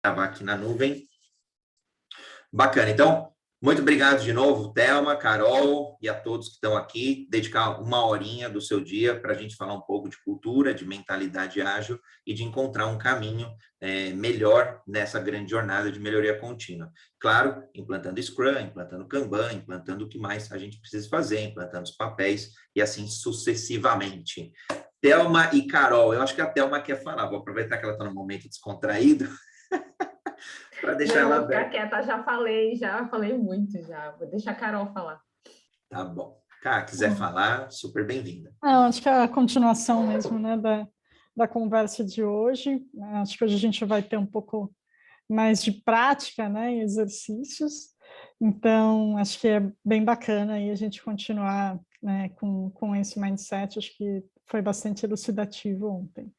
gravar aqui na nuvem. Bacana. Então, muito obrigado de novo, Thelma, Carol e a todos que estão aqui. Dedicar uma horinha do seu dia para a gente falar um pouco de cultura, de mentalidade ágil e de encontrar um caminho melhor nessa grande jornada de melhoria contínua. Claro, implantando Scrum, implantando Kanban, implantando o que mais a gente precisa fazer, implantando os papéis e assim sucessivamente. Thelma e Carol, eu acho que a Thelma quer falar. Vou aproveitar que ela está no momento descontraído. Para deixar ela vou ficar quieta, já falei muito já. Vou deixar a Carol falar. Tá bom. Cá, quiser falar, super bem-vinda. Acho que é a continuação mesmo, né, da conversa de hoje. Acho que hoje a gente vai ter um pouco mais de prática, né, em exercícios. Então, acho que é bem bacana aí a gente continuar, né, com esse mindset. Acho que foi bastante elucidativo ontem.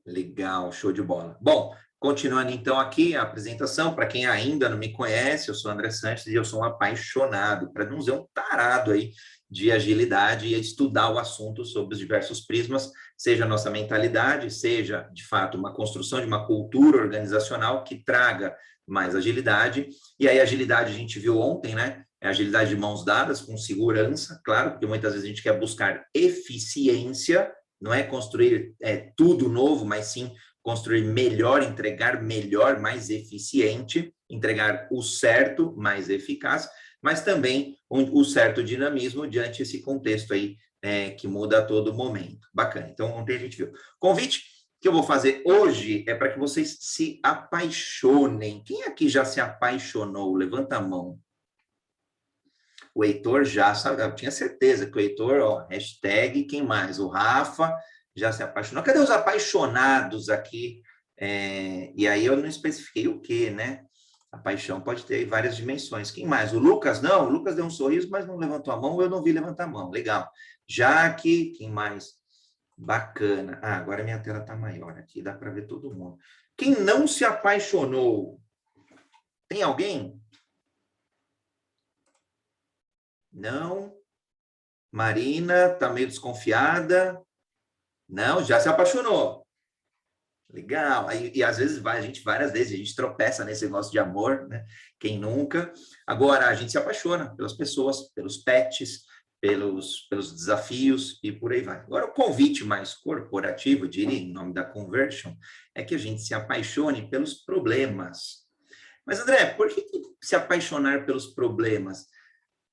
Legal, show de bola. Bom, continuando então aqui a apresentação, para quem ainda não me conhece, eu sou André Sanches e eu sou um apaixonado, para não dizer um tarado aí, de agilidade e estudar o assunto sob os diversos prismas, seja a nossa mentalidade, seja, de fato, uma construção de uma cultura organizacional que traga mais agilidade. E aí, agilidade a gente viu ontem, né? É agilidade de mãos dadas, com segurança, claro, porque muitas vezes a gente quer buscar eficiência, não é construir tudo novo, mas sim construir melhor, entregar melhor, mais eficiente, entregar o certo, mais eficaz, mas também o certo dinamismo diante desse contexto aí que muda a todo momento. Bacana. Então, ontem a gente viu. Convite que eu vou fazer hoje é para que vocês se apaixonem. Quem aqui já se apaixonou? Levanta a mão. O Heitor já sabe, eu tinha certeza que o Heitor, ó, hashtag, quem mais? O Rafa já se apaixonou. Cadê os apaixonados aqui? E aí eu não especifiquei o que, né? A paixão pode ter várias dimensões. Quem mais? O Lucas? Não, o Lucas deu um sorriso, mas não levantou a mão, eu não vi levantar a mão. Legal. Jaque, quem mais? Bacana. Ah, agora minha tela está maior aqui, dá para ver todo mundo. Quem não se apaixonou? Tem alguém? Não. Marina, tá meio desconfiada. Não, já se apaixonou. Legal. E às vezes a gente, várias vezes, a gente tropeça nesse negócio de amor, né? Quem nunca? Agora, a gente se apaixona pelas pessoas, pelos pets, pelos desafios e por aí vai. Agora, o convite mais corporativo, eu diria, em nome da Conversion, é que a gente se apaixone pelos problemas. Mas, André, por que se apaixonar pelos problemas?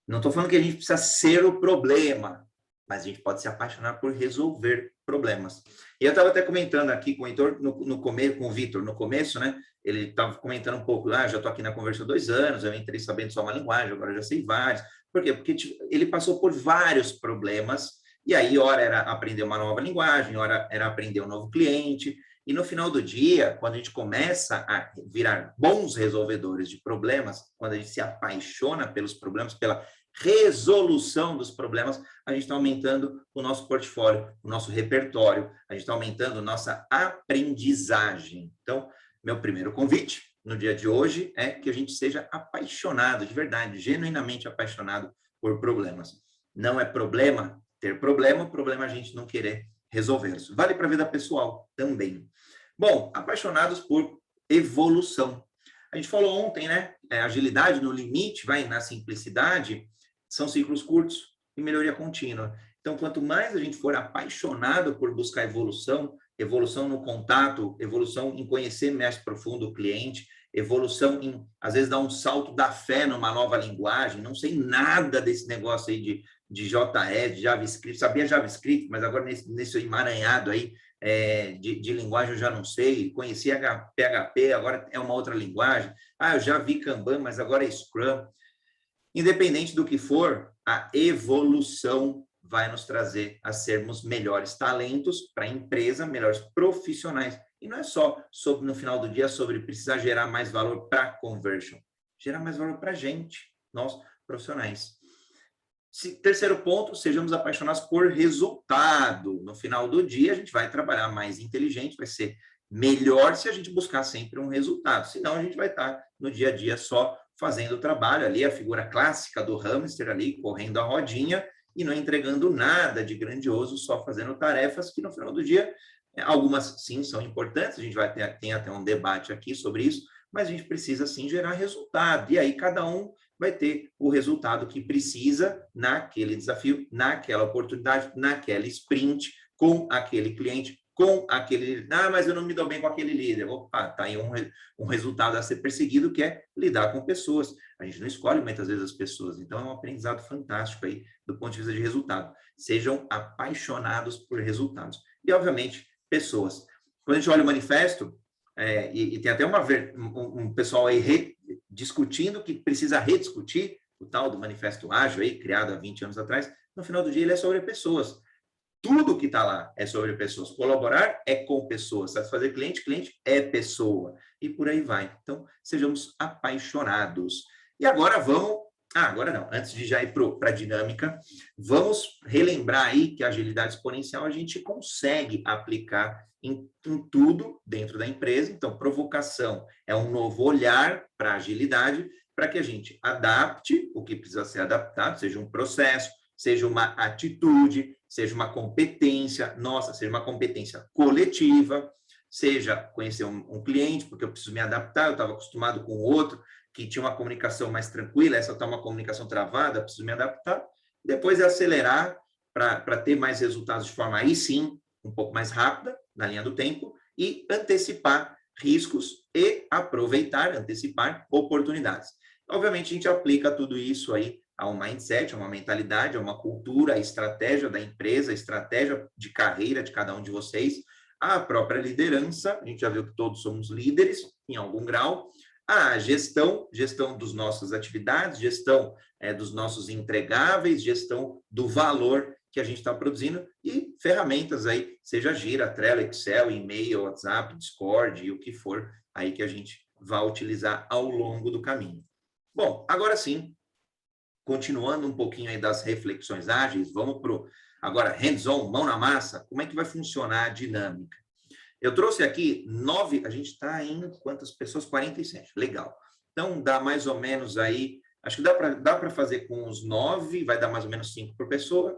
Não estou falando que a gente precisa ser o problema, mas a gente pode se apaixonar por resolver problemas. E eu estava até comentando aqui com o Heitor, com o Vitor, no começo, né? Ele estava comentando um pouco, já estou aqui na Conversa há 2 anos, eu entrei sabendo só uma linguagem, agora já sei vários. Por quê? Porque ele passou por vários problemas, e aí, ora era aprender uma nova linguagem, ora era aprender um novo cliente, e no final do dia, quando a gente começa a virar bons resolvedores de problemas, quando a gente se apaixona pelos problemas, pela resolução dos problemas, a gente está aumentando o nosso portfólio, o nosso repertório, a gente está aumentando nossa aprendizagem. Então, meu primeiro convite no dia de hoje é que a gente seja apaixonado, de verdade, genuinamente apaixonado por problemas. Não é problema ter problema, o problema é a gente não querer resolver isso. Vale para a vida pessoal também. Bom, apaixonados por evolução. A gente falou ontem, né? Agilidade no limite, vai na simplicidade, são ciclos curtos e melhoria contínua. Então, quanto mais a gente for apaixonado por buscar evolução, evolução no contato, evolução em conhecer mais profundo o cliente, evolução em, às vezes, dar um salto da fé numa nova linguagem, não sei nada desse negócio aí de JS, de JavaScript, sabia JavaScript, mas agora nesse emaranhado aí de linguagem eu já não sei, conheci PHP, agora é uma outra linguagem, eu já vi Kanban, mas agora é Scrum. Independente do que for, a evolução vai nos trazer a sermos melhores talentos para a empresa, melhores profissionais. E não é só sobre, no final do dia, sobre precisar gerar mais valor para a Conversion, gerar mais valor para a gente, nós profissionais. Terceiro ponto, sejamos apaixonados por resultado. No final do dia, a gente vai trabalhar mais inteligente, vai ser melhor se a gente buscar sempre um resultado. Senão, a gente vai estar no dia a dia só fazendo o trabalho ali, a figura clássica do hamster ali, correndo a rodinha e não entregando nada de grandioso, só fazendo tarefas que no final do dia Algumas, sim, são importantes, a gente tem até um debate aqui sobre isso, mas a gente precisa, sim, gerar resultado. E aí, cada um vai ter o resultado que precisa naquele desafio, naquela oportunidade, naquela sprint, com aquele cliente, com aquele... Ah, mas eu não me dou bem com aquele líder. Opa, tá aí um resultado a ser perseguido, que é lidar com pessoas. A gente não escolhe muitas vezes as pessoas, então é um aprendizado fantástico aí do ponto de vista de resultado. Sejam apaixonados por resultados. E, obviamente, pessoas. Quando a gente olha o manifesto, e tem até um pessoal aí discutindo que precisa rediscutir o tal do manifesto ágil aí, criado há 20 anos atrás, no final do dia ele é sobre pessoas. Tudo que está lá é sobre pessoas. Colaborar é com pessoas. Satisfazer cliente, cliente é pessoa. E por aí vai. Então, sejamos apaixonados. E agora vamos... agora não. Antes de já ir para a dinâmica, vamos relembrar aí que a agilidade exponencial a gente consegue aplicar em tudo dentro da empresa. Então, provocação é um novo olhar para a agilidade, para que a gente adapte o que precisa ser adaptado, seja um processo, seja uma atitude, seja uma competência nossa, seja uma competência coletiva, seja conhecer um cliente, porque eu preciso me adaptar, eu estava acostumado com outro, que tinha uma comunicação mais tranquila, essa está uma comunicação travada, preciso me adaptar. Depois é acelerar para ter mais resultados de forma, aí sim, um pouco mais rápida, na linha do tempo, e antecipar riscos e antecipar oportunidades. Obviamente, a gente aplica tudo isso aí a um mindset, a uma mentalidade, a uma cultura, a estratégia da empresa, a estratégia de carreira de cada um de vocês, a própria liderança, a gente já viu que todos somos líderes em algum grau, a gestão das nossas atividades, gestão dos nossos entregáveis, gestão do valor que a gente está produzindo e ferramentas aí, seja Gira, Trello, Excel, e-mail, WhatsApp, Discord e o que for aí que a gente vai utilizar ao longo do caminho. Bom, agora sim, continuando um pouquinho aí das reflexões ágeis, vamos para o agora hands-on, mão na massa, como é que vai funcionar a dinâmica? Eu trouxe aqui 9, a gente está em quantas pessoas? 47, legal. Então, dá mais ou menos aí, acho que dá para fazer com os 9, vai dar mais ou menos 5 por pessoa,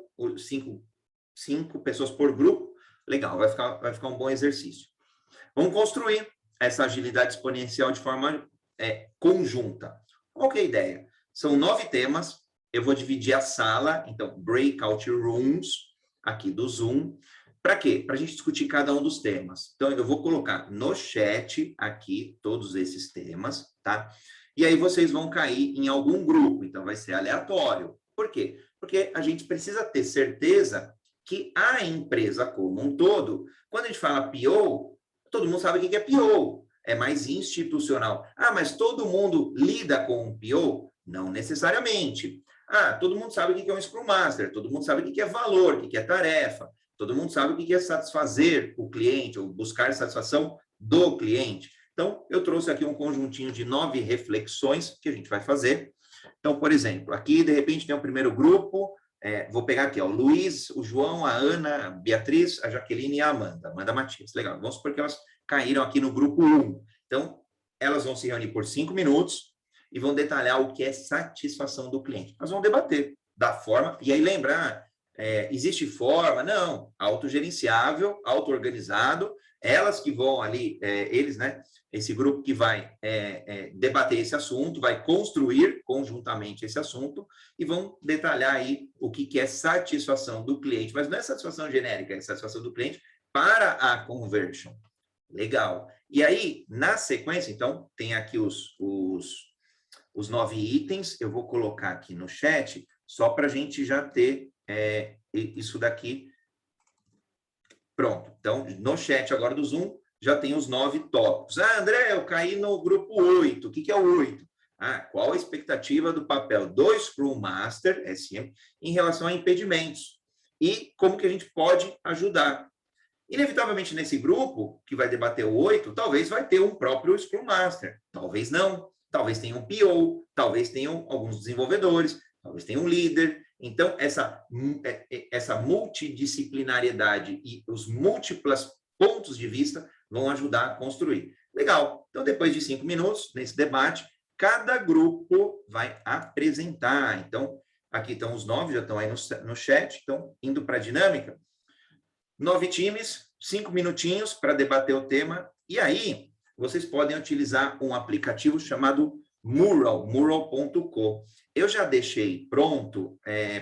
5 pessoas por grupo, legal, vai ficar um bom exercício. Vamos construir essa agilidade exponencial de forma conjunta. Qual que é a ideia? São 9 temas, eu vou dividir a sala, então, breakout rooms, aqui do Zoom. Para quê? Para a gente discutir cada um dos temas. Então, eu vou colocar no chat aqui todos esses temas, tá? E aí vocês vão cair em algum grupo, então vai ser aleatório. Por quê? Porque a gente precisa ter certeza que a empresa como um todo, quando a gente fala PO, todo mundo sabe o que é PO, é mais institucional. Ah, mas todo mundo lida com um PO? Não necessariamente. Ah, todo mundo sabe o que é um Scrum Master, todo mundo sabe o que é valor, o que é tarefa, todo mundo sabe o que é satisfazer o cliente, ou buscar satisfação do cliente. Então, eu trouxe aqui um conjuntinho de 9 reflexões que a gente vai fazer. Então, por exemplo, aqui, de repente, tem o primeiro grupo, vou pegar aqui, ó, o Luiz, o João, a Ana, a Beatriz, a Jaqueline e a Amanda Matias. Legal, vamos supor que elas caíram aqui no grupo 1. Então, elas vão se reunir por 5 minutos e vão detalhar o que é satisfação do cliente. Nós vamos debater da forma, e aí lembrar, existe forma? Não, autogerenciável, auto-organizado, elas que vão ali, eles, né, esse grupo que vai debater esse assunto, vai construir conjuntamente esse assunto e vão detalhar aí o que é satisfação do cliente, mas não é satisfação genérica, é satisfação do cliente para a conversion. Legal. E aí, na sequência, então, tem aqui os 9 itens, eu vou colocar aqui no chat, só para a gente já ter isso daqui pronto. Então, no chat agora do Zoom, já tem os 9 tópicos. Ah, André, eu caí no grupo 8. O que é o 8? Ah, qual a expectativa do papel do Scrum Master, SM, em relação a impedimentos? E como que a gente pode ajudar? Inevitavelmente, nesse grupo, que vai debater o 8, talvez vai ter um próprio Scrum Master. Talvez não. Talvez tenha um PO, talvez tenham alguns desenvolvedores, talvez tenha um líder. Então, essa multidisciplinariedade e os múltiplos pontos de vista vão ajudar a construir. Legal. Então, depois de 5 minutos, nesse debate, cada grupo vai apresentar. Então, aqui estão os 9, já estão aí no chat. Então, indo para a dinâmica. 9 times, 5 minutinhos para debater o tema. E aí, vocês podem utilizar um aplicativo chamado Mural, mural.co. Eu já deixei pronto,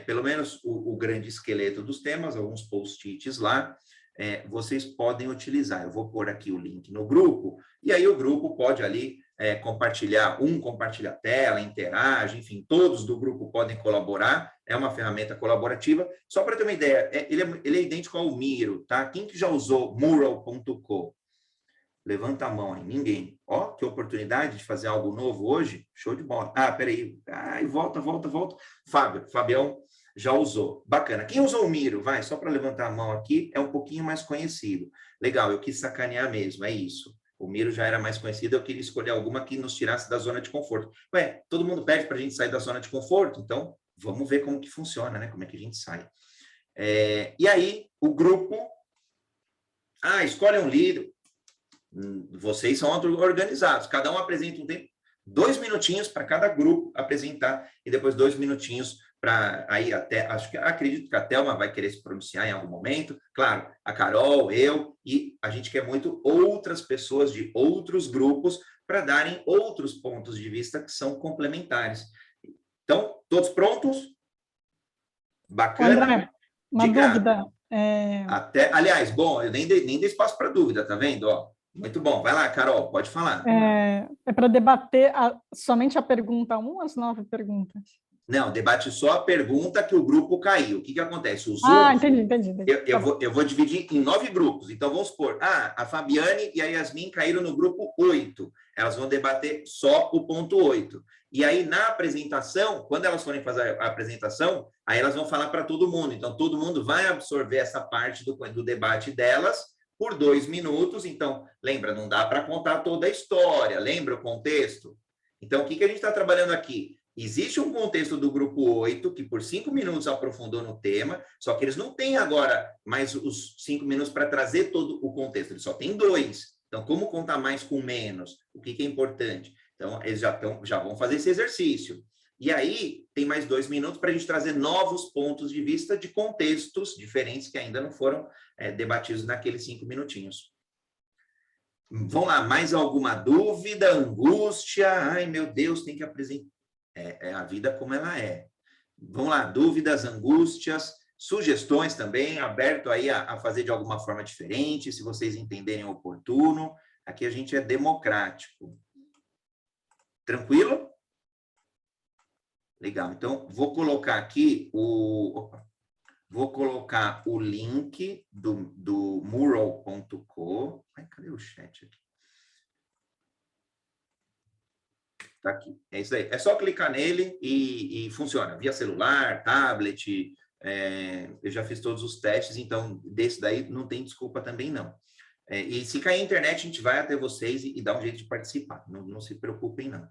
pelo menos o grande esqueleto dos temas, alguns post-its lá, vocês podem utilizar. Eu vou pôr aqui o link no grupo, e aí o grupo pode ali compartilhar, compartilha a tela, interage, enfim, todos do grupo podem colaborar, é uma ferramenta colaborativa. Só para ter uma ideia, ele é idêntico ao Miro, tá? Quem que já usou mural.co? Levanta a mão aí, ninguém. Ó, que oportunidade de fazer algo novo hoje, show de bola. Ah, peraí, volta. Fabião já usou. Bacana. Quem usou o Miro? Vai, só para levantar a mão aqui, é um pouquinho mais conhecido. Legal, eu quis sacanear mesmo, é isso. O Miro já era mais conhecido, eu queria escolher alguma que nos tirasse da zona de conforto. Ué, todo mundo pede para a gente sair da zona de conforto, então vamos ver como que funciona, né? Como é que a gente sai. E aí, o grupo... escolhe um líder. Vocês são organizados, cada um apresenta um tempo, 2 minutinhos para cada grupo apresentar, e depois 2 minutinhos para aí até, acredito que a Thelma vai querer se pronunciar em algum momento, claro, a Carol, eu, e a gente quer muito outras pessoas de outros grupos para darem outros pontos de vista que são complementares. Então, todos prontos? Bacana? André, uma dúvida. Aliás, bom, eu nem dei espaço para dúvida, tá vendo? Ó, muito bom. Vai lá, Carol, pode falar. É para debater somente a pergunta 1 ou as 9 perguntas? Não, debate só a pergunta que o grupo caiu. O que acontece? O Zoom, entendi. Eu vou dividir em 9 grupos. Então, vamos supor, a Fabiane e a Yasmin caíram no grupo 8. Elas vão debater só o ponto 8. E aí, na apresentação, quando elas forem fazer a apresentação, aí elas vão falar para todo mundo. Então, todo mundo vai absorver essa parte do debate delas por 2 minutos. Então, lembra, não dá para contar toda a história. Lembra o contexto? Então, o que a gente está trabalhando aqui? Existe um contexto do grupo 8, que por 5 minutos aprofundou no tema, só que eles não têm agora mais os 5 minutos para trazer todo o contexto, eles só têm 2. Então, como contar mais com menos? O que é importante? Então, eles já vão fazer esse exercício. E aí, tem mais 2 minutos para a gente trazer novos pontos de vista de contextos diferentes que ainda não foram debatidos naqueles 5 minutinhos. Vamos lá, mais alguma dúvida, angústia? Ai, meu Deus, tem que apresentar. É a vida como ela é. Vamos lá, dúvidas, angústias, sugestões também, aberto aí a fazer de alguma forma diferente, se vocês entenderem oportuno. Aqui a gente é democrático. Tranquilo? Legal. Então, vou colocar aqui vou colocar o link do mural.co. Cadê o chat aqui? Tá aqui. É isso aí. É só clicar nele e funciona. Via celular, tablet. Eu já fiz todos os testes, então desse daí não tem desculpa também, não. E se cair a internet, a gente vai até vocês e dá um jeito de participar. Não se preocupem, não.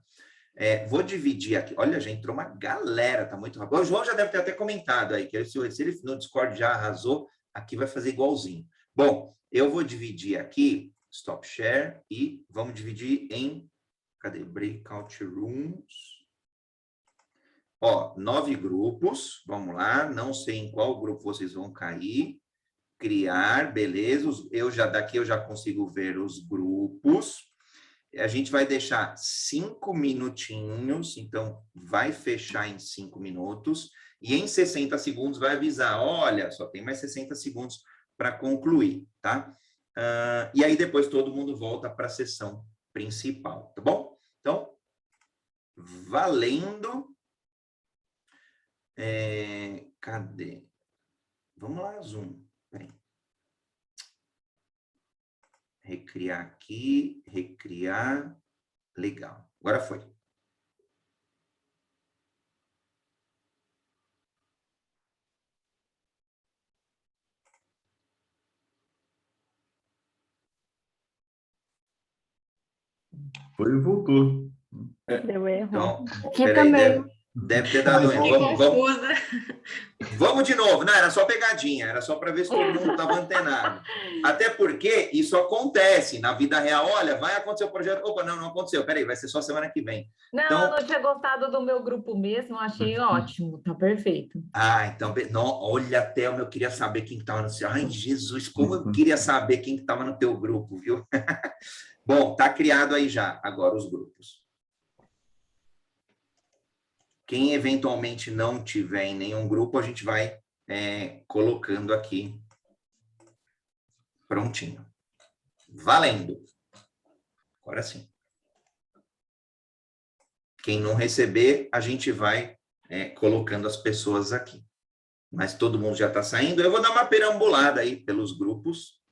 Vou dividir aqui. Olha, já entrou uma galera, tá muito rápido. O João já deve ter até comentado aí, que se ele no Discord já arrasou, aqui vai fazer igualzinho. Bom, eu vou dividir aqui, stop share, e vamos dividir em... Cadê? Breakout Rooms. Ó, 9 grupos. Vamos lá. Não sei em qual grupo vocês vão cair. Criar, beleza. Daqui eu já consigo ver os grupos. A gente vai deixar 5 minutinhos. Então, vai fechar em 5 minutos. E em 60 segundos vai avisar. Olha, só tem mais 60 segundos para concluir, tá? E aí depois todo mundo volta para a sessão principal, tá bom? Então, valendo. Cadê? Vamos lá, Zoom. Peraí. Recriar aqui, recriar. Legal. Agora foi. Foi e voltou. Deu erro. Então, Aqui também. Deve ter dado erro. Fiquei confusa. Vamos de novo. Não, era só pegadinha, era só para ver se todo mundo estava antenado. Até porque isso acontece na vida real. Olha, vai acontecer o projeto. Opa, não aconteceu. Peraí, vai ser só semana que vem. Não, Então, eu não tinha gostado do meu grupo mesmo, achei ótimo, tá perfeito. então, não, olha, Thelma, eu queria saber quem estava no seu. Ai, Jesus, como eu queria saber quem estava no teu grupo, viu? Bom, tá criado aí já, agora os grupos. Quem eventualmente não tiver em nenhum grupo, a gente vai colocando aqui prontinho. Valendo. Agora sim. Quem não receber, a gente vai colocando as pessoas aqui. Mas todo mundo já está saindo. Eu vou dar uma perambulada aí pelos grupos.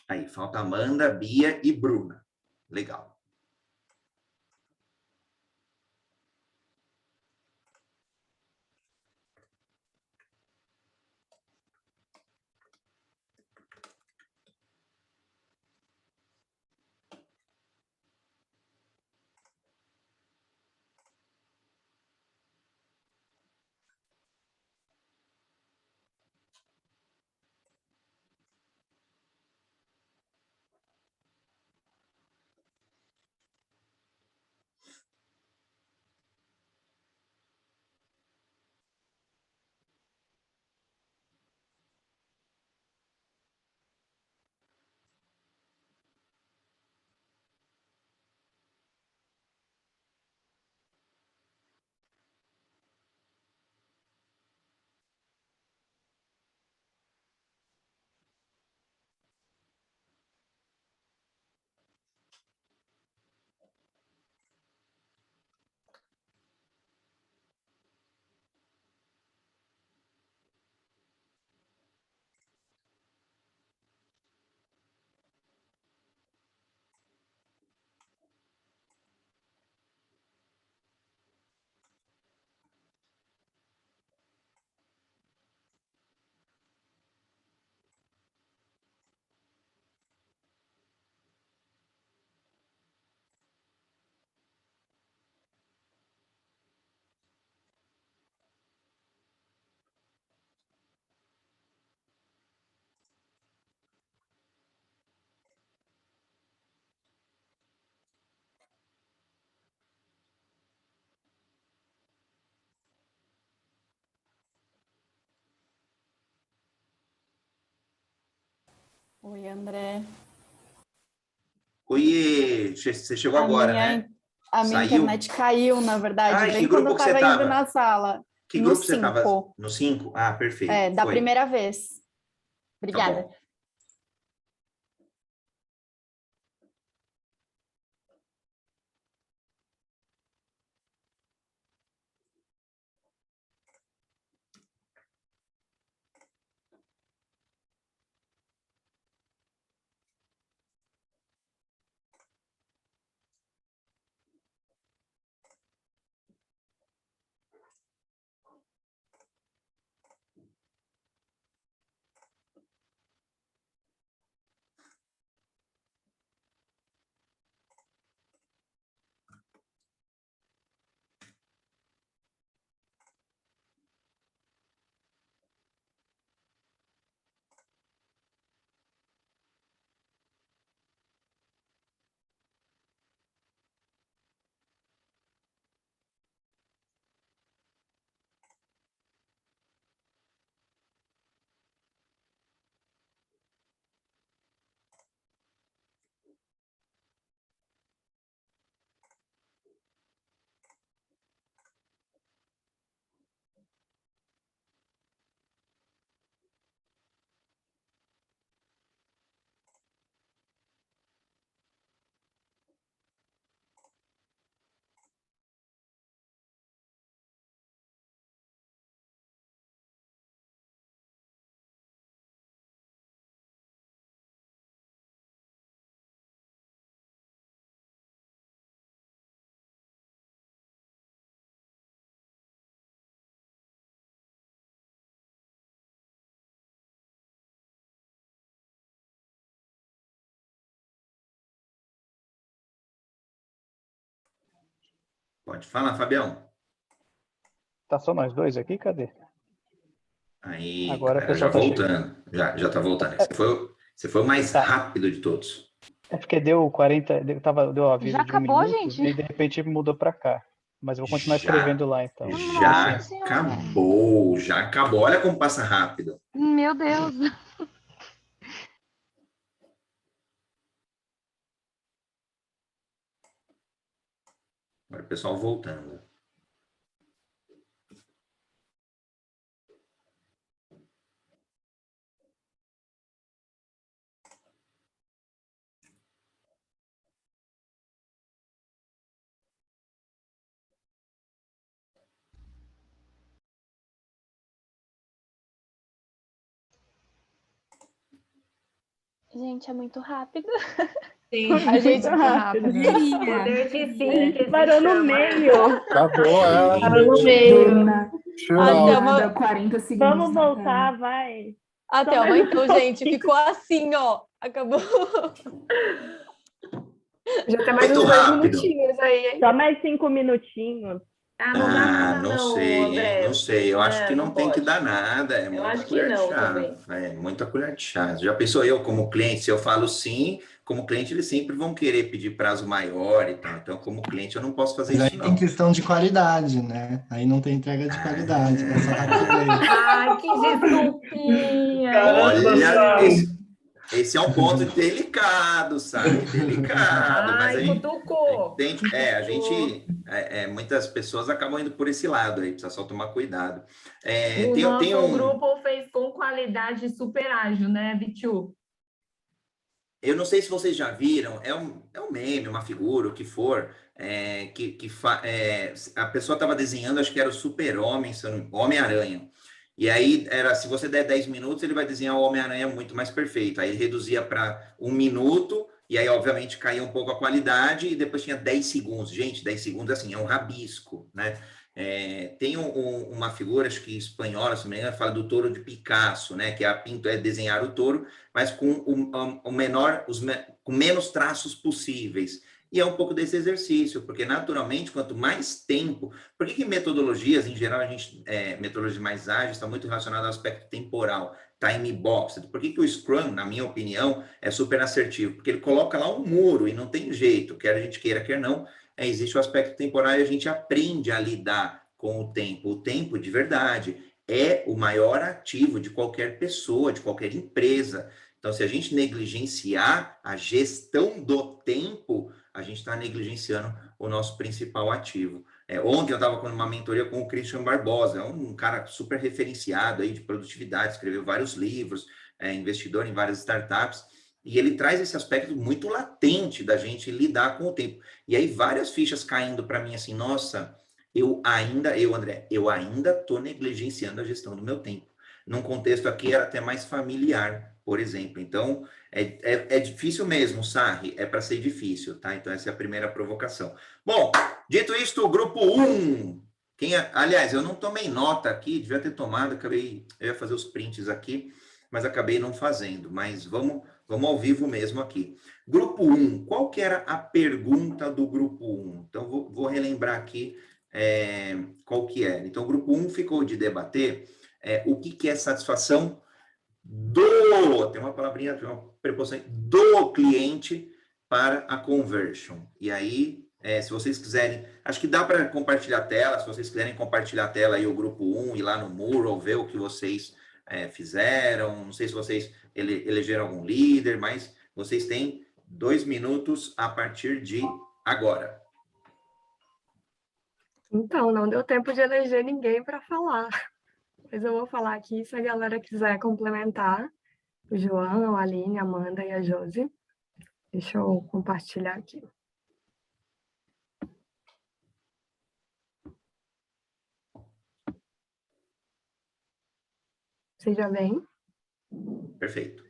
Aí, falta Amanda, Bia e Bruna. Legal. Oi, André. Oi, você chegou agora, né? A minha Saiu? internet caiu, na verdade, Ai, que bem quando eu grupo que você estava indo estava? na sala. Que No grupo você estava? 5. No 5? Ah, perfeito. Da Foi. primeira vez. Tá Obrigada. bom. Pode falar, Fabião. Tá só nós dois aqui? Cadê? Aí, Agora a galera, já pessoa tá chegando. voltando. Já tá voltando. Você foi o mais Tá. rápido de todos. É porque deu 40, deu o aviso Já de 1 acabou, minuto, gente? e aí de repente mudou para cá. Mas eu vou continuar escrevendo lá, então. Já Nossa Senhora. acabou, já acabou. Olha como passa rápido. Meu Deus. Agora o pessoal voltando. Gente, é muito rápido. Sim, A gente muito rápido. Poder de síntese. Parou no chama. meio. Acabou, Parou no meio. Tchau. Até uma... 40 segundos. Vamos voltar, vai. A Só Thelma, mais um então, gente, ficou assim, ó. Acabou. Já tem mais Muito uns 2 rápido. minutinhos aí, hein? Só mais 5 minutinhos. Ah, não dá nada, Não sei, André. não sei. Eu acho que não tem que pode. dar nada. É Eu muita acho que colher de não chá. também. É muita colher de chá. Já pensou eu como cliente? Se eu falo sim, como cliente eles sempre vão querer pedir prazo maior e tal. Então, como cliente eu não posso fazer Mas isso aí não. tem questão de qualidade, né? Aí não tem entrega de qualidade, essa rapidez. Ai, que desculpinha. Olha, esse é um ponto delicado, sabe? Delicado. Mas a Ai, gente cutucou. muitas pessoas acabam indo por esse lado aí, precisa só tomar cuidado. O Tem nosso um... grupo fez com qualidade super ágil, né, Bichu? Eu não sei se vocês já viram, é um meme, uma figura, o que for, a pessoa estava desenhando, acho que era o Super-Homem, Homem-Aranha. E aí, se você der 10 minutos, ele vai desenhar o Homem-Aranha muito mais perfeito. Aí ele reduzia para 1 minuto, e aí, obviamente, caía um pouco a qualidade, e depois tinha 10 segundos. Gente, 10 segundos, assim, é um rabisco, né? Tem uma figura, acho que espanhola, se não me engano, fala do touro de Picasso, né? Que é desenhar o touro, mas com com menos traços possíveis. E é um pouco desse exercício, porque naturalmente, quanto mais tempo... Por que metodologias, em geral, metodologias mais ágeis, está muito relacionada ao aspecto temporal, time box? Por que o Scrum, na minha opinião, é super assertivo? Porque ele coloca lá um muro e não tem jeito, quer a gente queira, quer não, existe o aspecto temporal e a gente aprende a lidar com o tempo. O tempo, de verdade, é o maior ativo de qualquer pessoa, de qualquer empresa. Então, se a gente negligenciar a gestão do tempo, a gente está negligenciando o nosso principal ativo. Ontem eu estava com uma mentoria com o Christian Barbosa, um cara super referenciado aí de produtividade, escreveu vários livros, investidor em várias startups, e ele traz esse aspecto muito latente da gente lidar com o tempo. E aí várias fichas caindo para mim assim, nossa, André, eu ainda estou negligenciando a gestão do meu tempo. Num contexto aqui era até mais familiar, por exemplo. Então, é difícil mesmo, Sarri, é para ser difícil, tá? Então, essa é a primeira provocação. Bom, dito isto, o grupo 1. Aliás, eu não tomei nota aqui, devia ter tomado, eu ia fazer os prints aqui, mas acabei não fazendo. Mas vamos ao vivo mesmo aqui. Grupo 1, qual que era a pergunta do grupo 1? Então, vou relembrar aqui qual que era. Então, o grupo 1 ficou de debater o que é satisfação tem uma palavrinha, uma preposição do cliente para a conversion. E aí, se vocês quiserem, acho que dá para compartilhar a tela, se vocês quiserem compartilhar a tela aí, o grupo 1, ir lá no Mural, ver o que vocês fizeram, não sei se vocês elegeram algum líder, mas vocês têm 2 minutos a partir de agora. Então, não deu tempo de eleger ninguém para falar. Mas eu vou falar aqui, se a galera quiser complementar, o João, a Aline, a Amanda e a Josi. Deixa eu compartilhar aqui. Vocês já veem? Perfeito.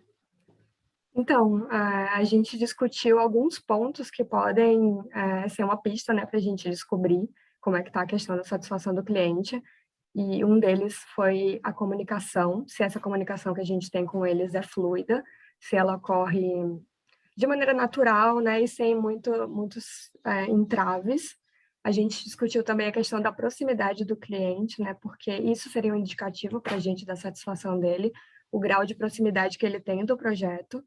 Então, a gente discutiu alguns pontos que podem ser uma pista, né, para a gente descobrir como é que está a questão da satisfação do cliente. E um deles foi a comunicação, se essa comunicação que a gente tem com eles é fluida, se ela ocorre de maneira natural, né, e sem muitos entraves. A gente discutiu também a questão da proximidade do cliente, né? Porque isso seria um indicativo para a gente da satisfação dele, o grau de proximidade que ele tem do projeto,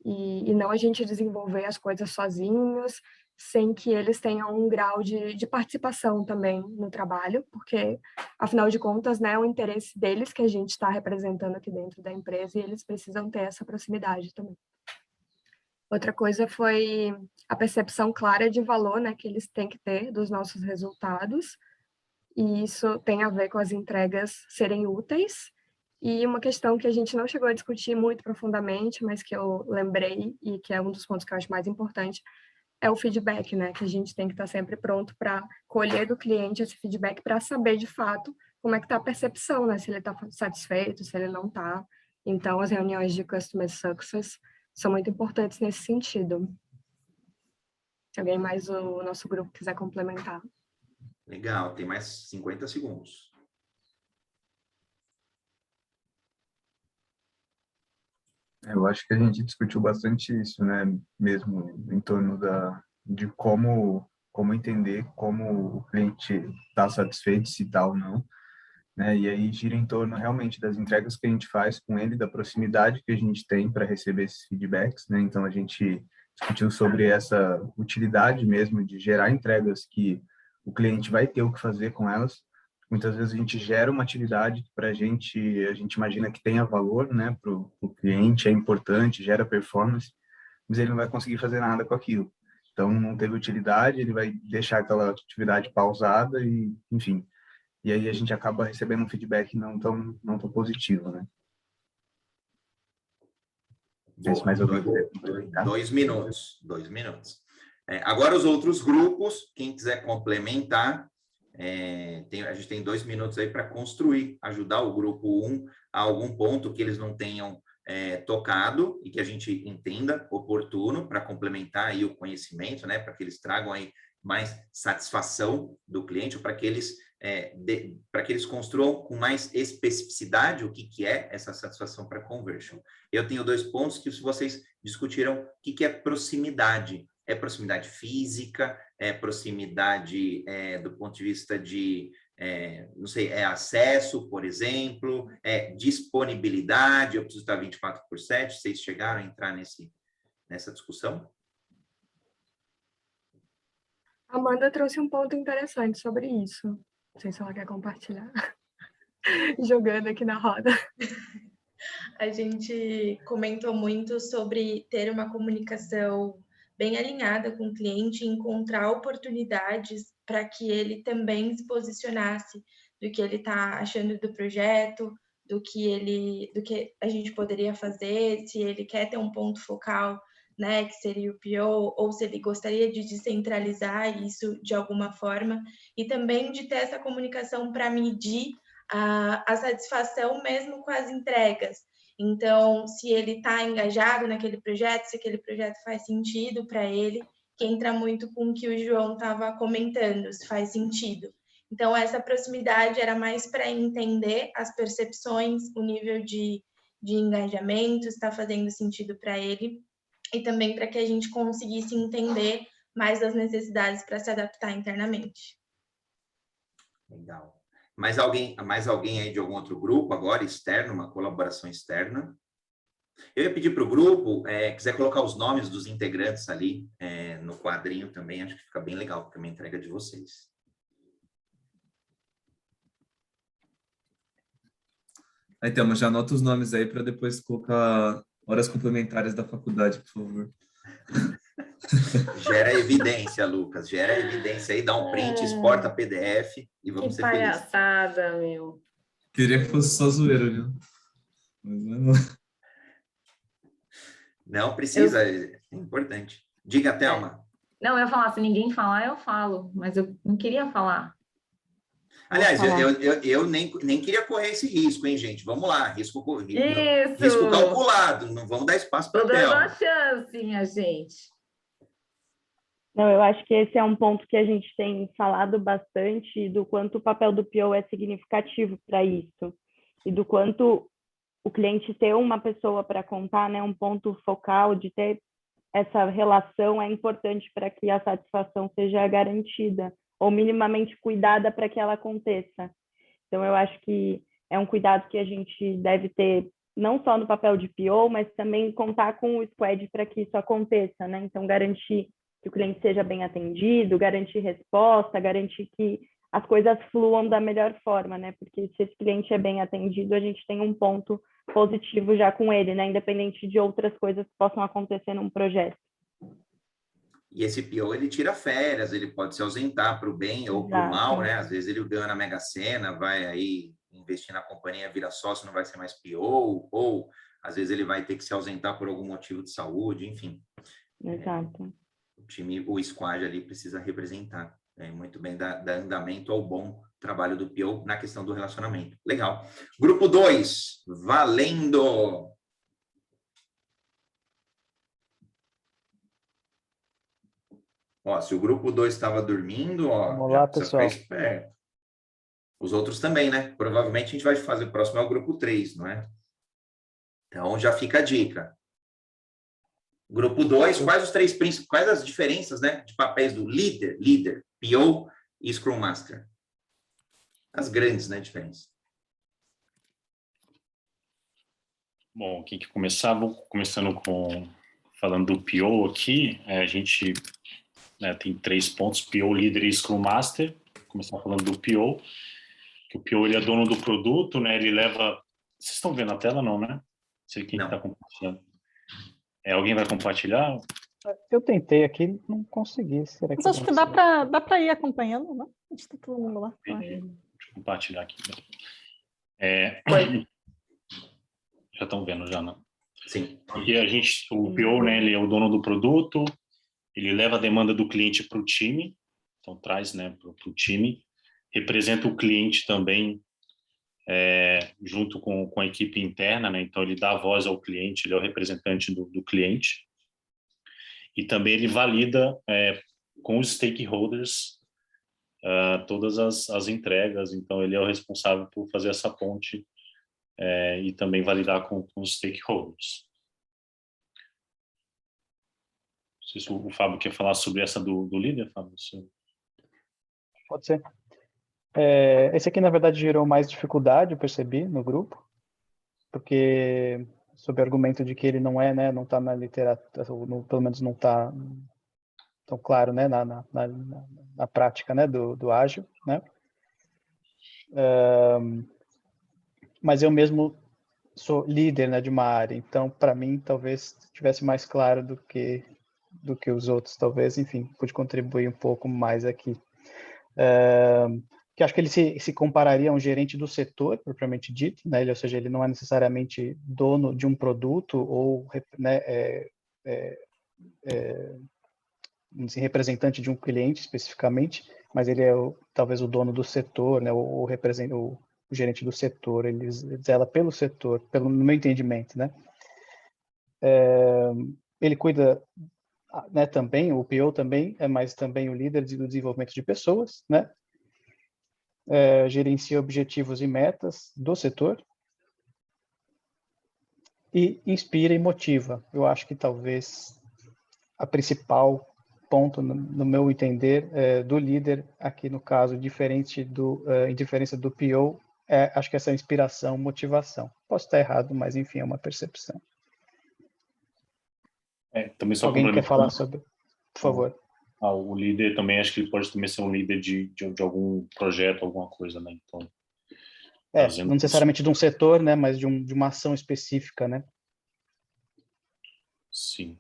e não a gente desenvolver as coisas sozinhos, sem que eles tenham um grau de participação também no trabalho, porque, afinal de contas, né, é o interesse deles que a gente está representando aqui dentro da empresa e eles precisam ter essa proximidade também. Outra coisa foi a percepção clara de valor, né, que eles têm que ter dos nossos resultados, e isso tem a ver com as entregas serem úteis. E uma questão que a gente não chegou a discutir muito profundamente, mas que eu lembrei e que é um dos pontos que eu acho mais importante, é o feedback, né, que a gente tem que estar sempre pronto para colher do cliente esse feedback para saber de fato como é que está a percepção, né, se ele está satisfeito, se ele não está. Então, as reuniões de Customer Success são muito importantes nesse sentido. Se alguém mais do nosso grupo quiser complementar. Legal, tem mais 50 segundos. Eu acho que a gente discutiu bastante isso, né? Mesmo em torno de como entender como o cliente está satisfeito, se está ou não, né? E aí gira em torno realmente das entregas que a gente faz com ele, da proximidade que a gente tem para receber esses feedbacks, né? Então a gente discutiu sobre essa utilidade mesmo de gerar entregas que o cliente vai ter o que fazer com elas. Muitas vezes a gente gera uma atividade que para a gente imagina que tenha valor, né, para o cliente, é importante, gera performance, mas ele não vai conseguir fazer nada com aquilo. Então, não teve utilidade, ele vai deixar aquela atividade pausada e, enfim. E aí a gente acaba recebendo um feedback não tão positivo, né? Boa, Mais alguém? 2 minutos. 2 minutos. Agora, os outros grupos, quem quiser complementar, a gente tem 2 minutos aí para construir, ajudar o grupo 1 a algum ponto que eles não tenham tocado e que a gente entenda oportuno para complementar aí o conhecimento, né? Para que eles tragam aí mais satisfação do cliente, ou para que eles construam com mais especificidade o que é essa satisfação para conversion. Eu tenho 2 pontos que vocês discutiram, o que é proximidade. É proximidade física, é proximidade do ponto de vista de, não sei, é acesso, por exemplo, é disponibilidade, eu preciso estar 24/7, vocês chegaram a entrar nessa discussão? A Amanda trouxe um ponto interessante sobre isso. Não sei se ela quer compartilhar. Jogando aqui na roda. A gente comentou muito sobre ter uma comunicação bem alinhada com o cliente, encontrar oportunidades para que ele também se posicionasse do que ele está achando do projeto, do que a gente poderia fazer, se ele quer ter um ponto focal, né, que seria o PO, ou se ele gostaria de descentralizar isso de alguma forma, e também de ter essa comunicação para medir a satisfação mesmo com as entregas. Então, se ele está engajado naquele projeto, se aquele projeto faz sentido para ele, que entra muito com o que o João estava comentando, se faz sentido. Então, essa proximidade era mais para entender as percepções, o nível de engajamento, está fazendo sentido para ele, e também para que a gente conseguisse entender mais das necessidades para se adaptar internamente. Legal. Mais alguém aí de algum outro grupo agora, externo, uma colaboração externa? Eu ia pedir para o grupo, quiser colocar os nomes dos integrantes ali no quadrinho também, acho que fica bem legal, porque é uma entrega de vocês. Aí, Thelma, já anota os nomes aí para depois colocar horas complementares da faculdade, por favor. Gera evidência, Lucas, gera evidência aí, dá um print, exporta PDF e vamos ser felizes. Que palhaçada, meu. Queria que fosse só zoeira, viu? Mas não. Não precisa, é importante. Diga, Thelma. Não, eu ia falar, se ninguém falar, eu falo, mas eu não queria falar. Aliás, eu nem queria correr esse risco, hein, gente? Vamos lá, risco Isso! Calculado, não vamos dar espaço para a Thelma. Tô dando a chance, minha gente. Não, eu acho que esse é um ponto que a gente tem falado bastante do quanto o papel do PO é significativo para isso e do quanto o cliente ter uma pessoa para contar, né, um ponto focal de ter essa relação é importante para que a satisfação seja garantida ou minimamente cuidada para que ela aconteça. Então, eu acho que é um cuidado que a gente deve ter, não só no papel de PO, mas também contar com o squad para que isso aconteça, né? Então, garantir que o cliente seja bem atendido, garantir resposta, garantir que as coisas fluam da melhor forma, né? Porque se esse cliente é bem atendido, a gente tem um ponto positivo já com ele, né? Independente de outras coisas que possam acontecer num projeto. E esse PO, ele tira férias, ele pode se ausentar para o bem ou para o mal, né? Às vezes ele ganha na Mega Sena, vai aí investir na companhia, vira sócio, não vai ser mais PO, ou às vezes ele vai ter que se ausentar por algum motivo de saúde, enfim. Exato. O time, o squad ali precisa representar, né? Muito bem, dar andamento ao bom trabalho do PO na questão do relacionamento. Legal. Grupo 2, valendo! Ó, se o grupo 2 estava dormindo, ó, Vamos já lá, precisa pessoal. ficar esperto. Os outros também, né? Provavelmente a gente vai fazer o próximo é o grupo 3, não é? Então já fica a dica. Grupo 2, quais as diferenças, né, de papéis do líder, PO e Scrum Master? As grandes, né, diferenças. Bom, quem que começar? Vou começando falando do PO aqui. A gente, né, tem 3 pontos: PO, líder e Scrum Master. Vou começar falando do PO, que o PO ele é dono do produto, né? Ele leva. Vocês estão vendo a tela, não, né? Não sei quem está compartilhando. Alguém vai compartilhar? Eu tentei aqui, não consegui. Será que Mas acho que dá para ir acompanhando, né? A gente está todo mundo lá. Deixa eu compartilhar aqui. Já estão vendo, já, não? Sim. Porque o PO, né, ele é o dono do produto, ele leva a demanda do cliente para o time, então traz, né, para o time, representa o cliente também, junto com a equipe interna, né, então ele dá voz ao cliente, ele é o representante do cliente, e também ele valida com os stakeholders todas as entregas, então ele é o responsável por fazer essa ponte e também validar com os stakeholders. Não sei se o Fábio quer falar sobre essa do líder, Fábio. Pode ser. Esse aqui, na verdade, gerou mais dificuldade, eu percebi, no grupo, porque sob o argumento de que ele não é, né, não está na literatura, pelo menos não está tão claro, né, na prática, né, do ágil, né. Mas eu mesmo sou líder, né, de uma área, então para mim talvez tivesse mais claro do que os outros, talvez, enfim, pude contribuir um pouco mais aqui. Que acho que ele se compararia a um gerente do setor, propriamente dito, né, ou seja, ele não é necessariamente dono de um produto ou, né, representante de um cliente especificamente, mas ele é talvez o dono do setor, né, ou representa o gerente do setor, ele zela pelo setor, no meu entendimento, né. Ele cuida, né, também, o PO também, mas também o líder do desenvolvimento de pessoas, né, gerencia objetivos e metas do setor e inspira e motiva. Eu acho que talvez a principal ponto, no meu entender, do líder, aqui no caso, em diferença do PO, acho que essa inspiração, motivação. Posso estar errado, mas enfim, é uma percepção. Também só alguém quer falar sobre? Por favor. O líder também, acho que ele pode também ser um líder de algum projeto, alguma coisa, né? Então, não necessariamente de um setor, né, mas de uma ação específica, né? Sim.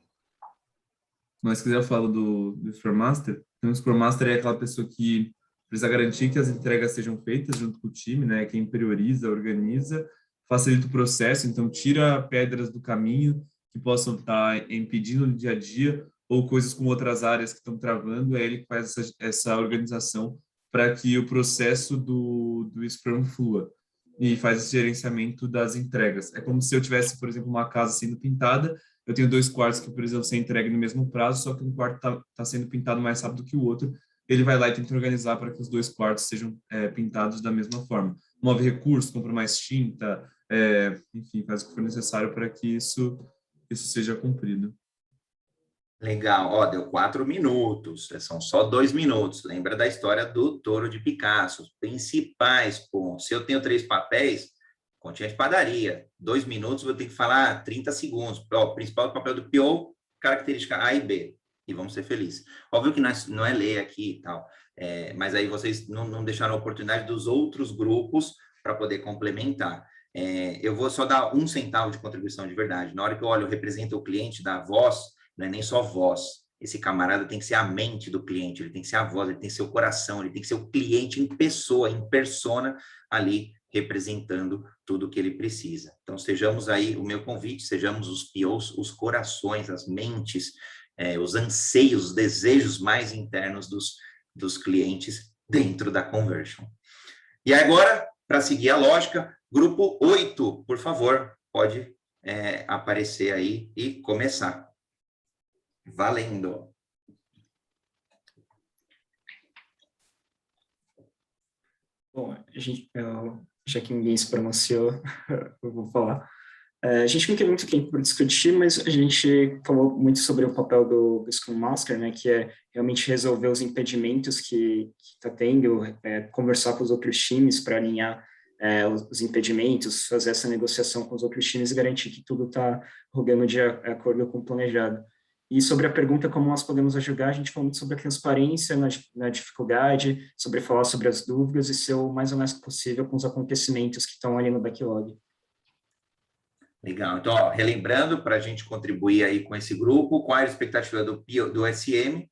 Mas se quiser eu falo do Scrum Master, então o Scrum Master é aquela pessoa que precisa garantir que as entregas sejam feitas junto com o time, né? Quem prioriza, organiza, facilita o processo, então tira pedras do caminho que possam estar impedindo no dia a dia ou coisas com outras áreas que estão travando, é ele que faz essa organização para que o processo do Scrum flua e faz esse gerenciamento das entregas. É como se eu tivesse, por exemplo, uma casa sendo pintada, eu tenho 2 quartos que precisam ser entregues no mesmo prazo, só que um quarto está sendo pintado mais rápido que o outro, ele vai lá e tenta organizar para que os 2 quartos sejam pintados da mesma forma. Move recursos, compra mais tinta, enfim, faz o que for necessário para que isso seja cumprido. Legal, ó, deu 4 minutos, são só 2 minutos. Lembra da história do touro de Picasso, os principais pontos. Se eu tenho 3 papéis, continha de padaria. 2 minutos, vou ter que falar 30 segundos. Ó, o principal papel do PO, característica A e B, e vamos ser felizes. Óbvio que não é ler aqui e tal, mas aí vocês não deixaram a oportunidade dos outros grupos para poder complementar. Eu vou só dar 1 centavo de contribuição de verdade. Na hora que eu olho, eu represento o cliente da voz, não é nem só voz. Esse camarada tem que ser a mente do cliente, ele tem que ser a voz, ele tem que ser o coração, ele tem que ser o cliente em pessoa, em persona, ali representando tudo o que ele precisa. Então, sejamos aí, o meu convite, sejamos os POs, os corações, as mentes, os anseios, os desejos mais internos dos clientes dentro da conversion. E agora, para seguir a lógica, grupo 8, por favor, pode aparecer aí e começar. Valendo. Bom, já que ninguém se pronunciou, eu vou falar. A gente não tem muito tempo para discutir, mas a gente falou muito sobre o papel do Scrum Master, né, que é realmente resolver os impedimentos que está tendo, conversar com os outros times para alinhar os impedimentos, fazer essa negociação com os outros times e garantir que tudo está rodando de acordo com o planejado. E sobre a pergunta como nós podemos ajudar, a gente falou muito sobre a transparência na dificuldade, sobre falar sobre as dúvidas e ser o mais honesto possível com os acontecimentos que estão ali no backlog. Legal. Então, ó, relembrando, para a gente contribuir aí com esse grupo, qual é a expectativa do SM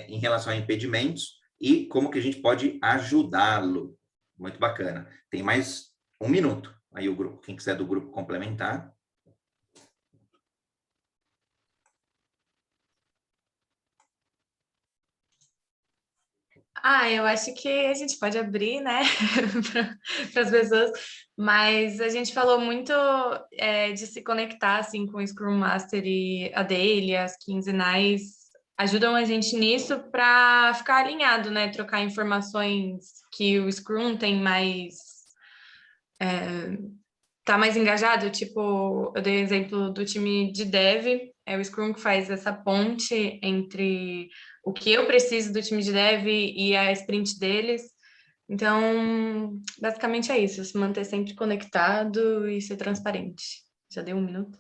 em relação a impedimentos e como que a gente pode ajudá-lo. Muito bacana. Tem mais 1 minuto. Aí o grupo, quem quiser do grupo complementar. Eu acho que a gente pode abrir, né, para as pessoas, mas a gente falou muito de se conectar, assim, com o Scrum Master e a daily, as quinzenais, ajudam a gente nisso para ficar alinhado, né, trocar informações que o Scrum tem mais... tá mais engajado, tipo, eu dei o exemplo do time de dev, é o Scrum que faz essa ponte entre o que eu preciso do time de dev e a sprint deles. Então, basicamente é isso, se manter sempre conectado e ser transparente. Já deu 1 minuto?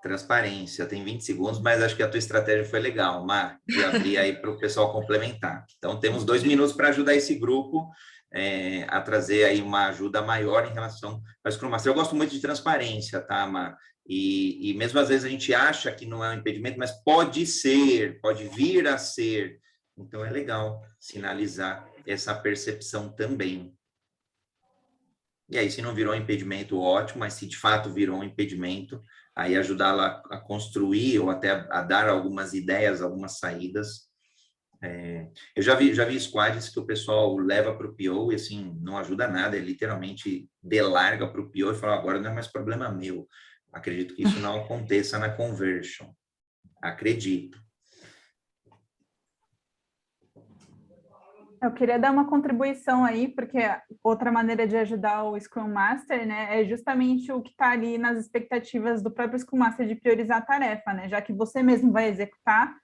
Transparência, tem 20 segundos, mas acho que a tua estratégia foi legal, Mar, de abrir aí para o pessoal complementar. Então, temos 2 minutos para ajudar esse grupo a trazer aí uma ajuda maior em relação ao Scrum Master. Eu gosto muito de transparência, tá, Mar? E mesmo às vezes a gente acha que não é um impedimento, mas pode ser, pode vir a ser. Então, é legal sinalizar essa percepção também. E aí, se não virou um impedimento, ótimo, mas se de fato virou um impedimento, aí ajudá-la a construir ou até a dar algumas ideias, algumas saídas. Eu já vi squads que o pessoal leva para o PO e assim, não ajuda nada, ele literalmente delarga para o PO e fala, agora não é mais problema meu. Acredito que isso não aconteça na conversion. Acredito. Eu queria dar uma contribuição aí, porque outra maneira de ajudar o Scrum Master, né, é justamente o que está ali nas expectativas do próprio Scrum Master de priorizar a tarefa, né, já que você mesmo vai executar,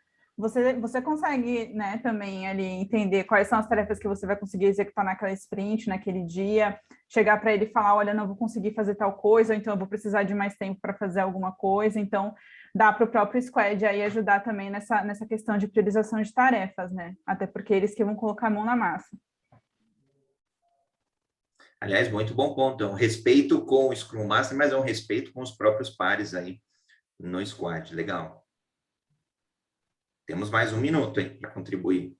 você consegue, né, também ali entender quais são as tarefas que você vai conseguir executar naquela sprint, naquele dia, chegar para ele e falar, olha, não vou conseguir fazer tal coisa, ou então eu vou precisar de mais tempo para fazer alguma coisa, então dá para o próprio squad aí ajudar também nessa questão de priorização de tarefas, né, até porque eles que vão colocar a mão na massa. Aliás, muito bom ponto, é um respeito com o Scrum Master, mas é um respeito com os próprios pares aí no squad, legal. Temos mais 1 minuto, hein, para contribuir.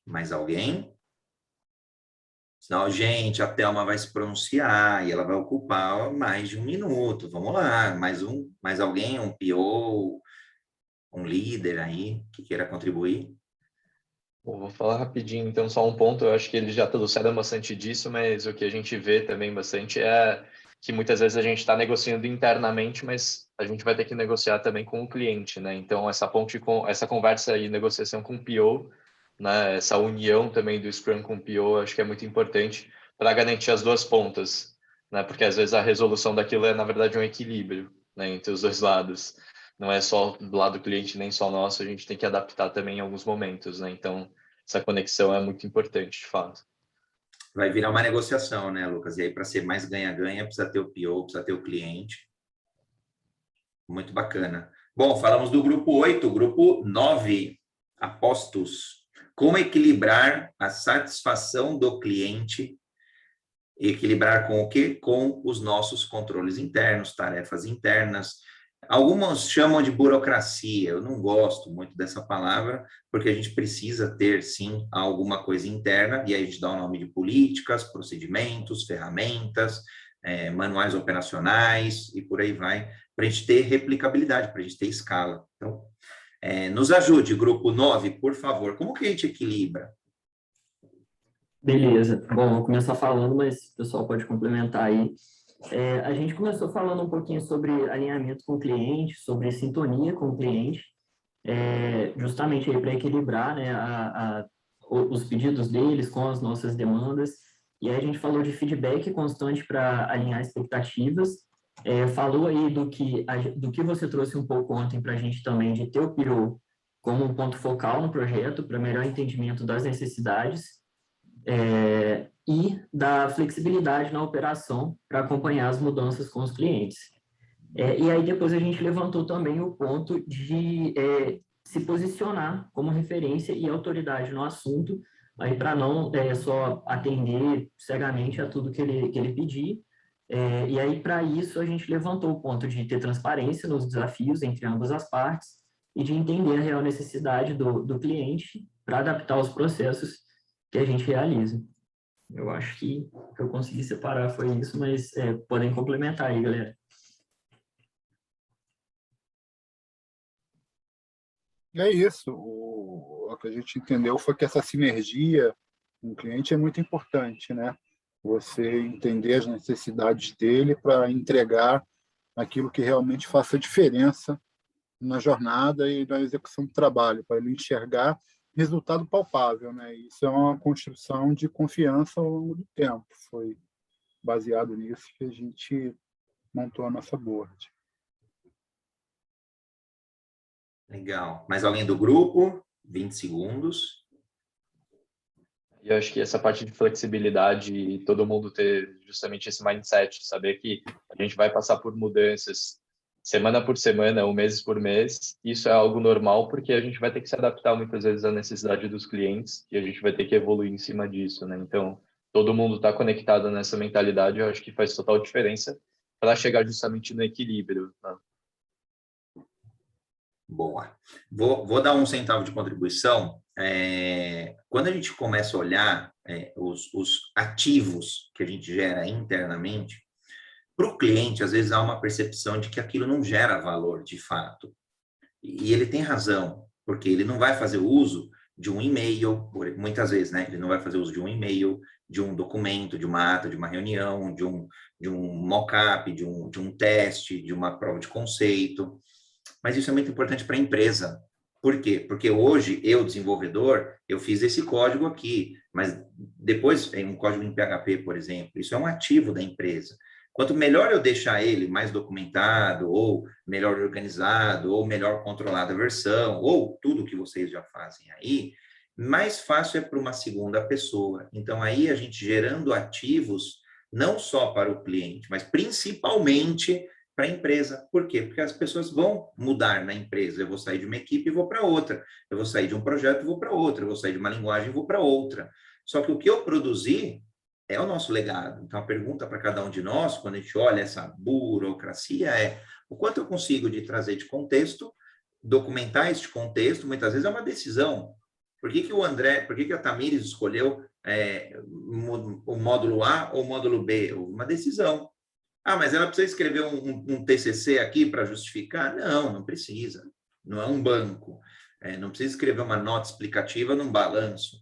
Mais alguém? Senão, gente, a Thelma vai se pronunciar e ela vai ocupar mais de 1 minuto. Vamos lá, mais alguém, um PO, um líder aí que queira contribuir? Bom, vou falar rapidinho, então, só um ponto. Eu acho que eles já trouxeram bastante disso, mas o que a gente vê também bastante é que muitas vezes a gente está negociando internamente, mas a gente vai ter que negociar também com o cliente, né? Então, essa conversa e negociação com o PO, né? Essa união também do Scrum com o PO, acho que é muito importante para garantir as duas pontas, né? Porque às vezes a resolução daquilo é, na verdade, um equilíbrio, né, entre os dois lados. Não é só do lado do cliente, nem só nosso, a gente tem que adaptar também em alguns momentos, né? Então, essa conexão é muito importante, de fato. Vai virar uma negociação, né, Lucas? E aí, para ser mais ganha-ganha, precisa ter o PO, precisa ter o cliente. Muito bacana. Bom, falamos do grupo 8, grupo 9, apostos. Como equilibrar a satisfação do cliente? Equilibrar com o quê? Com os nossos controles internos, tarefas internas. Alguns chamam de burocracia, eu não gosto muito dessa palavra, porque a gente precisa ter, sim, alguma coisa interna, e aí a gente dá o nome de políticas, procedimentos, ferramentas, manuais operacionais, e por aí vai, para a gente ter replicabilidade, para a gente ter escala. Então, nos ajude, grupo 9, por favor, como que a gente equilibra? Beleza. Bom, vou começar falando, mas o pessoal pode complementar aí. A gente começou falando um pouquinho sobre alinhamento com o cliente, sobre sintonia com o cliente, justamente aí para equilibrar, né, os pedidos deles com as nossas demandas. E aí a gente falou de feedback constante para alinhar expectativas. Falou aí do que você trouxe um pouco ontem para a gente também, de ter o PO como um ponto focal no projeto, para melhor entendimento das necessidades. E da flexibilidade na operação para acompanhar as mudanças com os clientes. E aí depois a gente levantou também o ponto de se posicionar como referência e autoridade no assunto, aí para não só atender cegamente a tudo que ele pedir. E aí para isso a gente levantou o ponto de ter transparência nos desafios entre ambas as partes e de entender a real necessidade do cliente para adaptar os processos que a gente realiza. Eu acho que o que eu consegui separar foi isso, mas podem complementar aí, galera. É isso. O que a gente entendeu foi que essa sinergia com o cliente é muito importante, né? Você entender as necessidades dele para entregar aquilo que realmente faça diferença na jornada e na execução do trabalho, para ele enxergar resultado palpável, né? Isso é uma construção de confiança ao longo do tempo. Foi baseado nisso que a gente montou a nossa board. Legal. Mais alguém do grupo? 20 segundos. E eu acho que essa parte de flexibilidade e todo mundo ter justamente esse mindset, saber que a gente vai passar por mudanças semana por semana ou mês por mês, isso é algo normal, porque a gente vai ter que se adaptar muitas vezes à necessidade dos clientes e a gente vai ter que evoluir em cima disso, né? Então, todo mundo está conectado nessa mentalidade, eu acho que faz total diferença para chegar justamente no equilíbrio, né? Boa. Vou dar um centavo de contribuição. Quando a gente começa a olhar os ativos que a gente gera internamente, para o cliente, às vezes, há uma percepção de que aquilo não gera valor, de fato. E ele tem razão, porque ele não vai fazer uso de um e-mail, muitas vezes, né? Ele não vai fazer uso de um e-mail, de um documento, de uma ata, de uma reunião, de um mock-up, de um teste, de uma prova de conceito. Mas isso é muito importante para a empresa. Por quê? Porque hoje, eu, desenvolvedor, eu fiz esse código aqui, mas depois, em um código em PHP, por exemplo, isso é um ativo da empresa. Quanto melhor eu deixar ele mais documentado, ou melhor organizado, ou melhor controlada a versão, ou tudo que vocês já fazem aí, mais fácil é para uma segunda pessoa. Então, aí a gente gerando ativos, não só para o cliente, mas principalmente para a empresa. Por quê? Porque as pessoas vão mudar na empresa. Eu vou sair de uma equipe e vou para outra. Eu vou sair de um projeto e vou para outra. Eu vou sair de uma linguagem e vou para outra. Só que o que eu produzi é o nosso legado. Então, a pergunta para cada um de nós, quando a gente olha essa burocracia, é o quanto eu consigo de trazer de contexto, documentar este contexto, muitas vezes é uma decisão. Por que o André, por que a Tamires escolheu o módulo A ou o módulo B? Uma decisão. Ah, mas ela precisa escrever um TCC aqui para justificar? Não, não precisa. Não é um banco. Não precisa escrever uma nota explicativa num balanço.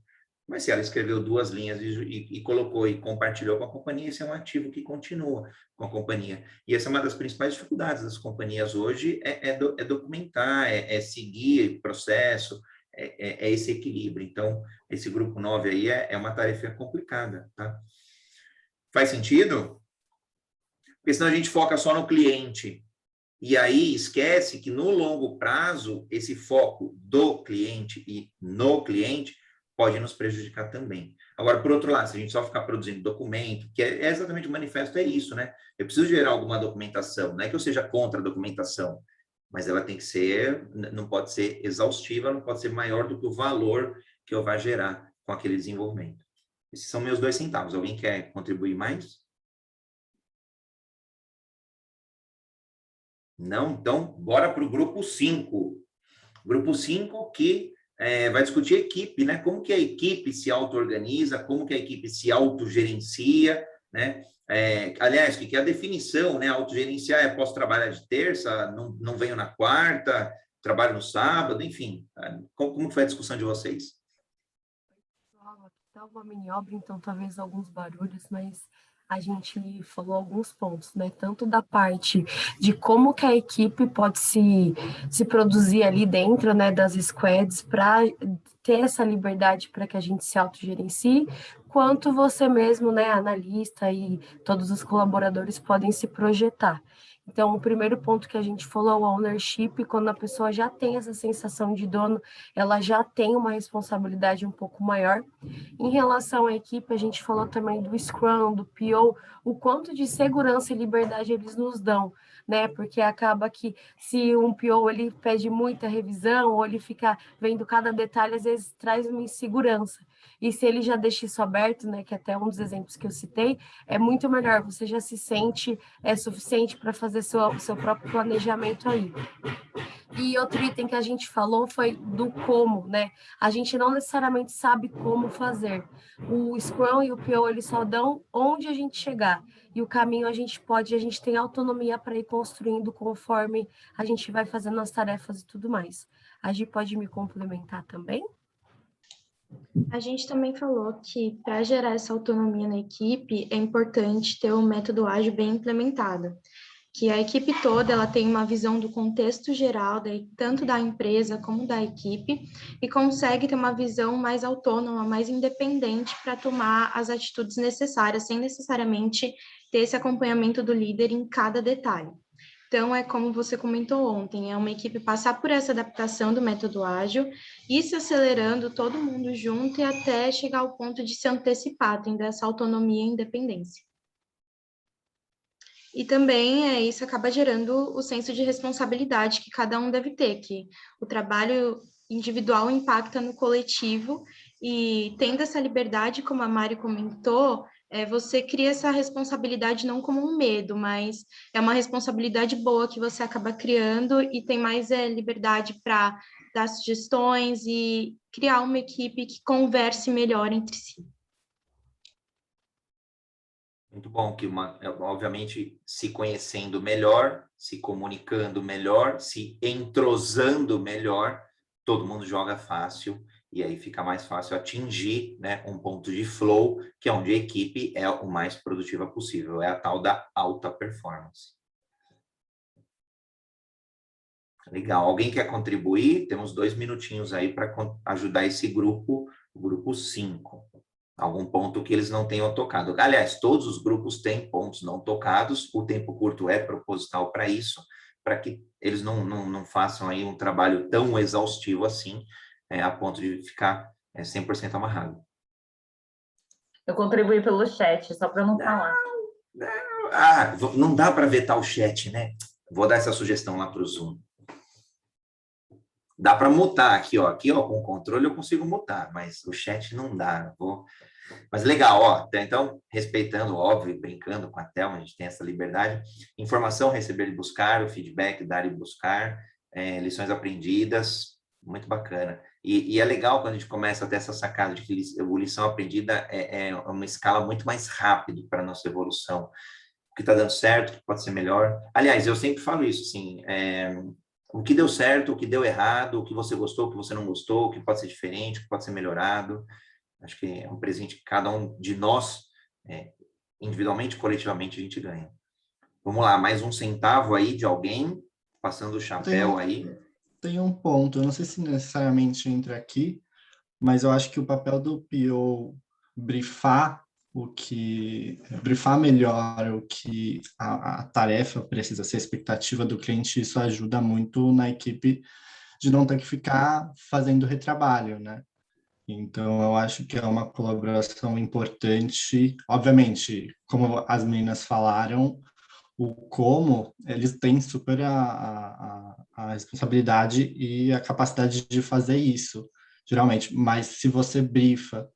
Mas se ela escreveu 2 linhas e colocou e compartilhou com a companhia, esse é um ativo que continua com a companhia. E essa é uma das principais dificuldades das companhias hoje, é documentar, é seguir processo, é esse equilíbrio. Então, esse grupo 9 aí é uma tarefa complicada, tá? Faz sentido? Porque senão a gente foca só no cliente. E aí esquece que no longo prazo, esse foco do cliente e no cliente pode nos prejudicar também. Agora, por outro lado, se a gente só ficar produzindo documento, que é exatamente o manifesto, é isso, né? Eu preciso gerar alguma documentação, não é que eu seja contra a documentação, mas ela tem que ser, não pode ser exaustiva, não pode ser maior do que o valor que eu vai gerar com aquele desenvolvimento. Esses são meus 2 centavos. Alguém quer contribuir mais? Não? Então, bora para o grupo 5. Grupo 5 que vai discutir equipe, né? Como que a equipe se auto-organiza, como que a equipe se autogerencia, né? Aliás, o que é a definição, né? Autogerenciar posso trabalhar de terça, não venho na quarta, trabalho no sábado, enfim. Como foi a discussão de vocês? Aqui está uma mini obra, então talvez alguns barulhos, mas a gente falou alguns pontos, né? Tanto da parte de como que a equipe pode se produzir ali dentro, né, das squads para ter essa liberdade para que a gente se autogerencie, quanto você mesmo, né, analista e todos os colaboradores podem se projetar. Então, o primeiro ponto que a gente falou é o ownership, quando a pessoa já tem essa sensação de dono, ela já tem uma responsabilidade um pouco maior. Em relação à equipe, a gente falou também do Scrum, do PO, o quanto de segurança e liberdade eles nos dão, né? Porque acaba que se um PO ele pede muita revisão ou ele fica vendo cada detalhe, às vezes traz uma insegurança. E se ele já deixa isso aberto, né, que até um dos exemplos que eu citei, é muito melhor, você já se sente suficiente para fazer seu próprio planejamento aí. E outro item que a gente falou foi do como, né? A gente não necessariamente sabe como fazer. O Scrum e o PO, eles só dão onde a gente chegar. E o caminho a gente tem autonomia para ir construindo conforme a gente vai fazendo as tarefas e tudo mais. A Gi pode me complementar também? A gente também falou que para gerar essa autonomia na equipe é importante ter um método ágil bem implementado, que a equipe toda ela tem uma visão do contexto geral, tanto da empresa como da equipe, e consegue ter uma visão mais autônoma, mais independente para tomar as atitudes necessárias, sem necessariamente ter esse acompanhamento do líder em cada detalhe. Então, é como você comentou ontem, é uma equipe passar por essa adaptação do método ágil e se acelerando todo mundo junto e até chegar ao ponto de se antecipar, tendo essa autonomia e independência. E também isso acaba gerando o senso de responsabilidade que cada um deve ter, que o trabalho individual impacta no coletivo e tendo essa liberdade, como a Mari comentou, você cria essa responsabilidade não como um medo, mas é uma responsabilidade boa que você acaba criando e tem mais liberdade para dar sugestões e criar uma equipe que converse melhor entre si. Muito bom, que obviamente se conhecendo melhor, se comunicando melhor, se entrosando melhor, todo mundo joga fácil e aí fica mais fácil atingir, né, um ponto de flow, que é onde a equipe é o mais produtiva possível, é a tal da alta performance. Legal, alguém quer contribuir? Temos 2 minutinhos aí para ajudar esse grupo, o grupo 5. Algum ponto que eles não tenham tocado. Aliás, todos os grupos têm pontos não tocados, o tempo curto é proposital para isso, para que eles não façam aí um trabalho tão exaustivo assim, a ponto de ficar 100% amarrado. Eu contribuí pelo chat, só para não falar. Não dá para vetar o chat, né? Vou dar essa sugestão lá para o Zoom. Dá para mutar aqui, ó, com o controle eu consigo mutar, mas o chat não dá. Mas legal, ó, então, respeitando, óbvio, brincando com a Thelma, a gente tem essa liberdade. Informação, receber e buscar, o feedback, dar e buscar, lições aprendidas, muito bacana. E é legal quando a gente começa a ter essa sacada de que a lição aprendida é uma escala muito mais rápida para a nossa evolução. O que está dando certo, o que pode ser melhor. Aliás, eu sempre falo isso, assim, o que deu certo, o que deu errado, o que você gostou, o que você não gostou, o que pode ser diferente, o que pode ser melhorado. Acho que é um presente que cada um de nós, individualmente, coletivamente, a gente ganha. Vamos lá, mais 1 centavo aí de alguém, passando o chapéu aí. Tem um ponto, eu não sei se necessariamente entra aqui, mas eu acho que o papel do PO brifar brifar melhor o que a tarefa precisa ser, a expectativa do cliente, isso ajuda muito na equipe de não ter que ficar fazendo retrabalho, né? Então, eu acho que é uma colaboração importante. Obviamente, como as meninas falaram, o como, eles têm super a responsabilidade e a capacidade de fazer isso, geralmente. Mas se você brifa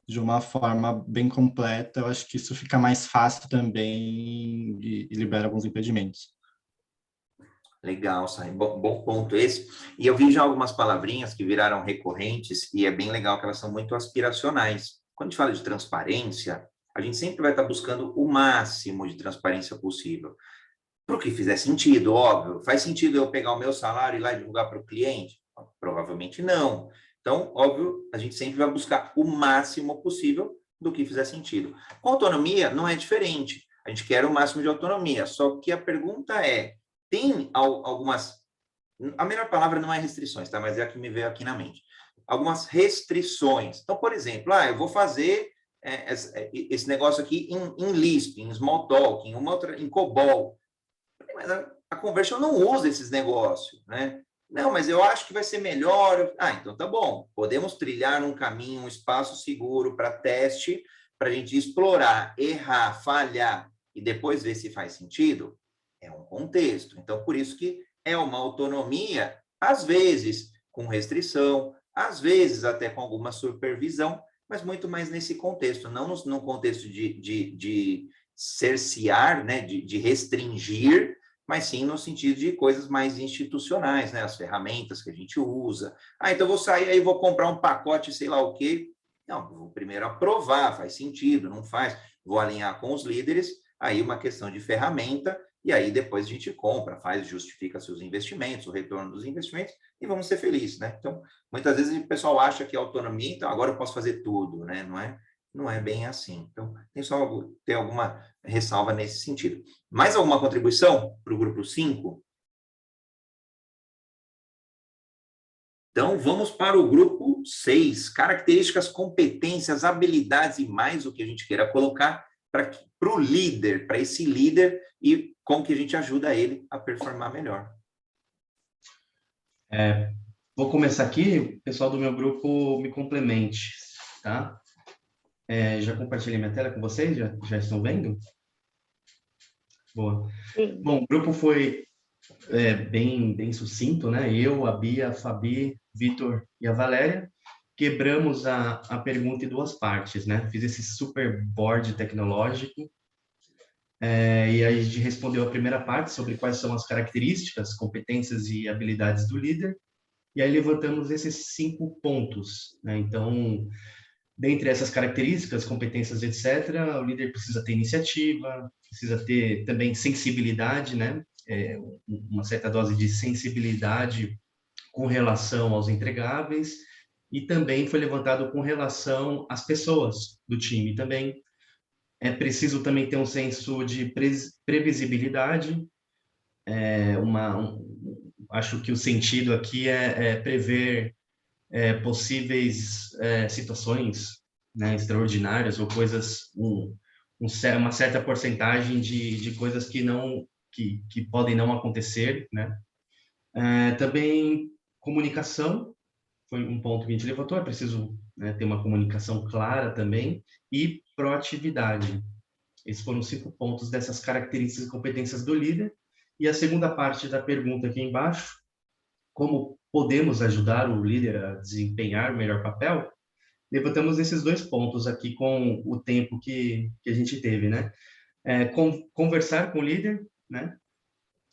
de uma forma bem completa, eu acho que isso fica mais fácil também e libera alguns impedimentos. Legal, Sai. Bom ponto esse. E eu vi já algumas palavrinhas que viraram recorrentes e é bem legal que elas são muito aspiracionais. Quando a gente fala de transparência, a gente sempre vai estar buscando o máximo de transparência possível. Para o que fizer sentido, óbvio. Faz sentido eu pegar o meu salário e ir lá e divulgar para o cliente? Provavelmente não. Então, óbvio, a gente sempre vai buscar o máximo possível do que fizer sentido. Com autonomia, não é diferente. A gente quer o máximo de autonomia. Só que a pergunta é, tem algumas... A melhor palavra não é restrições, tá? Mas é a que me veio aqui na mente. Algumas restrições. Então, por exemplo, eu vou fazer esse negócio aqui em Lisp, em Smalltalk, em COBOL. Mas a Conversion não usa esses negócios, né? Não, mas eu acho que vai ser melhor. Então tá bom. Podemos trilhar um caminho, um espaço seguro para teste, para a gente explorar, errar, falhar e depois ver se faz sentido. É um contexto. Então, por isso que é uma autonomia, às vezes com restrição, às vezes até com alguma supervisão, mas muito mais nesse contexto, não no contexto de cercear, né, de restringir, mas sim no sentido de coisas mais institucionais, né, as ferramentas que a gente usa. Então vou sair aí, vou comprar um pacote, sei lá o quê. Não, vou primeiro aprovar, faz sentido, não faz. Vou alinhar com os líderes, aí uma questão de ferramenta, e aí depois a gente compra, justifica seus investimentos, o retorno dos investimentos, e vamos ser felizes, né? Então, muitas vezes o pessoal acha que é autonomia, então agora eu posso fazer tudo, né? Não é bem assim. Então, tem alguma ressalva nesse sentido. Mais alguma contribuição para o grupo 5? Então, vamos para o grupo 6. Características, competências, habilidades e mais o que a gente queira colocar para o líder, para esse líder, e como que a gente ajuda ele a performar melhor. Vou começar aqui, o pessoal do meu grupo me complemente, tá? Já compartilhei minha tela com vocês? Já estão vendo? Boa. Sim. Bom, o grupo foi bem sucinto, né? Eu, a Bia, a Fabi, Vitor e a Valéria quebramos a pergunta em duas partes, né? Fiz esse super board tecnológico e aí a gente respondeu a primeira parte sobre quais são as características, competências e habilidades do líder, e aí levantamos esses 5 pontos, né? Então, dentre essas características, competências, etc., o líder precisa ter iniciativa, precisa ter também sensibilidade, né? Uma certa dose de sensibilidade com relação aos entregáveis, e também foi levantado com relação às pessoas do time também. É preciso também ter um senso de previsibilidade. Acho que o sentido aqui é prever possíveis situações, né, extraordinárias ou coisas, uma certa porcentagem de coisas que podem não acontecer, né? Também comunicação foi um ponto que a gente levantou, é preciso, né, ter uma comunicação clara também, e proatividade. Esses foram 5 pontos dessas características e competências do líder. E a segunda parte da pergunta aqui embaixo, como podemos ajudar o líder a desempenhar o melhor papel? Levantamos esses 2 pontos aqui com o tempo que a gente teve, né? Conversar com o líder, né?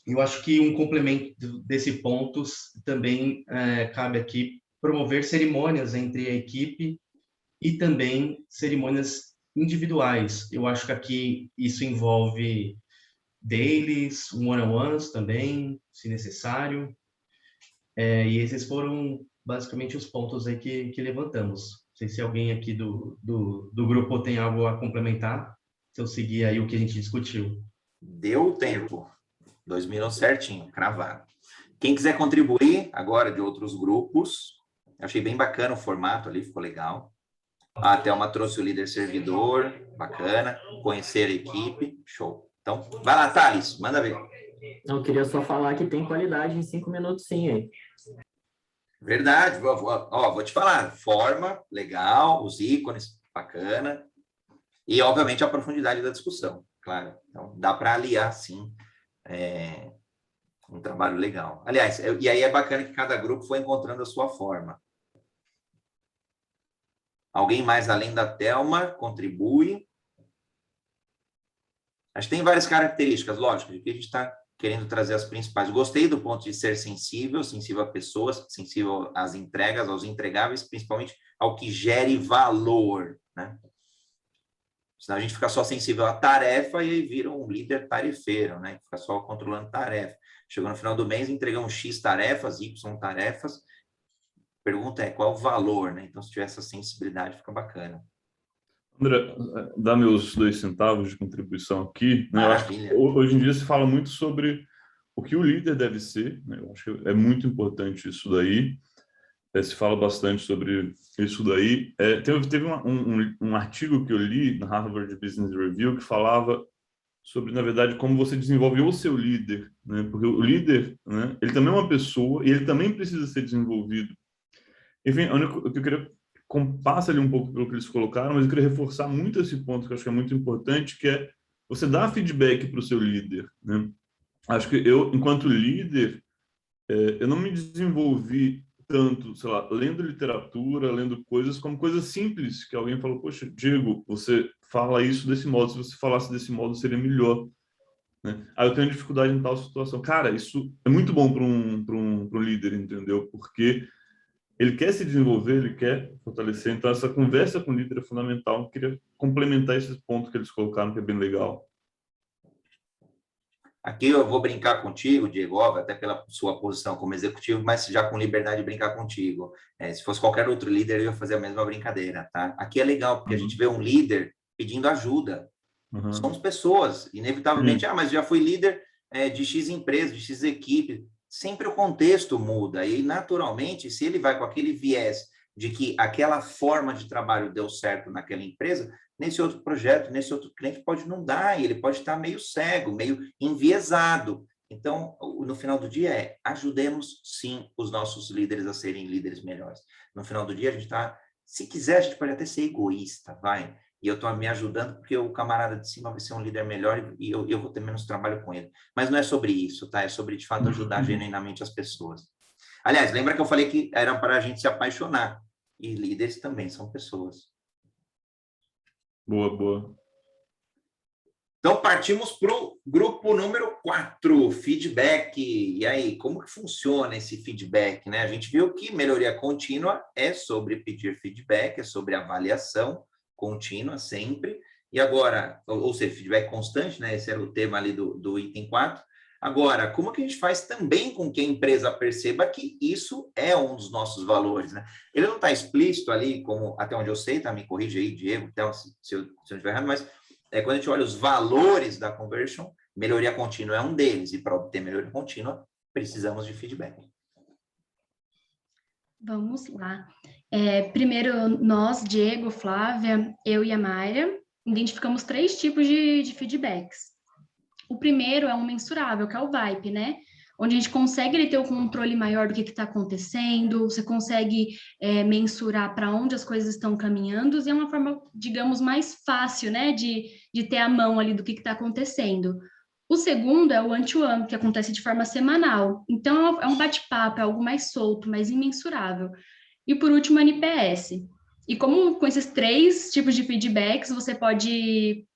Eu acho que um complemento desse ponto também cabe aqui promover cerimônias entre a equipe e também cerimônias individuais. Eu acho que aqui isso envolve dailies, one-on-ones também, se necessário. E esses foram basicamente os pontos aí que levantamos. Não sei se alguém aqui do grupo tem algo a complementar, se eu seguir aí o que a gente discutiu. Deu tempo. 2 minutos certinho, cravado. Quem quiser contribuir agora de outros grupos, achei bem bacana o formato ali, ficou legal. A Thelma trouxe o líder servidor, bacana. Conhecer a equipe, show. Então, vai lá, Thales, manda ver. Não, eu queria só falar que tem qualidade em 5 minutos sim aí. Verdade, vou te falar. Forma, legal, os ícones, bacana. E, obviamente, a profundidade da discussão, claro. Então, dá para aliar, sim, um trabalho legal. Aliás, e aí é bacana que cada grupo foi encontrando a sua forma. Alguém mais além da Thelma contribui? Acho que tem várias características, lógico, de que a gente está querendo trazer as principais. Gostei do ponto de ser sensível a pessoas, sensível às entregas, aos entregáveis, principalmente ao que gere valor, né? Senão a gente fica só sensível à tarefa e aí vira um líder tarefeiro, né? Fica só controlando tarefa. Chegou no final do mês, entregamos X tarefas, Y tarefas. Pergunta é, qual é o valor, né? Então, se tiver essa sensibilidade, fica bacana. André, dá meus 2 centavos de contribuição aqui. Né? Eu acho que hoje em dia se fala muito sobre o que o líder deve ser, né? Eu acho que é muito importante isso daí. Se fala bastante sobre isso daí. Teve um artigo que eu li na Harvard Business Review que falava sobre, na verdade, como você desenvolve o seu líder, né? Porque o líder, né, ele também é uma pessoa e ele também precisa ser desenvolvido. Enfim, o que eu queria passa ali um pouco pelo que eles colocaram, mas eu queria reforçar muito esse ponto que eu acho que é muito importante, que é você dar feedback para o seu líder, né? Acho que eu, enquanto líder, eu não me desenvolvi tanto, sei lá, lendo literatura, lendo coisas, como coisas simples, que alguém falou, poxa, Diego, você fala isso desse modo, se você falasse desse modo seria melhor, né? Aí eu tenho dificuldade em tal situação. Cara, isso é muito bom para um líder, entendeu? Porque ele quer se desenvolver, ele quer fortalecer. Então, essa conversa com o líder é fundamental. Eu queria complementar esses pontos que eles colocaram, que é bem legal. Aqui eu vou brincar contigo, Diego, óbvio, até pela sua posição como executivo, mas já com liberdade de brincar contigo. Se fosse qualquer outro líder, eu ia fazer a mesma brincadeira, tá? Aqui é legal, porque a gente vê um líder pedindo ajuda. Somos pessoas, inevitavelmente. Mas já fui líder de X empresa, de X equipe. Sempre o contexto muda e, naturalmente, se ele vai com aquele viés de que aquela forma de trabalho deu certo naquela empresa, nesse outro projeto, nesse outro cliente pode não dar, e ele pode estar meio cego, meio enviesado. Então, no final do dia ajudemos, sim, os nossos líderes a serem líderes melhores. No final do dia, a gente está, se quiser, a gente pode até ser egoísta, vai. E eu estou me ajudando porque o camarada de cima vai ser um líder melhor e eu vou ter menos trabalho com ele. Mas não é sobre isso, tá? É sobre, de fato, ajudar genuinamente as pessoas. Aliás, lembra que eu falei que era para a gente se apaixonar. E líderes também são pessoas. Boa, boa. Então, partimos para o grupo número 4, feedback. E aí, como que funciona esse feedback, né? A gente viu que melhoria contínua é sobre pedir feedback, é sobre avaliação contínua sempre, e agora, ou seja, feedback constante, né? Esse era o tema ali do item 4. Agora, como que a gente faz também com que a empresa perceba que isso é um dos nossos valores, né? Ele não está explícito ali, como até onde eu sei, tá? Me corrige aí, Diego, então, se eu estiver errado, mas quando a gente olha os valores da conversion, melhoria contínua é um deles, e para obter melhoria contínua, precisamos de feedback. Vamos lá. Primeiro, nós, Diego, Flávia, eu e a Mayra, identificamos 3 tipos de feedbacks. O primeiro é um mensurável, que é o VIPE, né? Onde a gente consegue ter o controle maior do que está acontecendo, você consegue mensurar para onde as coisas estão caminhando, e é uma forma, digamos, mais fácil, né? De ter a mão ali do que está acontecendo. O segundo é o one-to-one, que acontece de forma semanal. Então, é um bate-papo, é algo mais solto, mais imensurável. E, por último, o NPS. E como com esses 3 tipos de feedbacks, você pode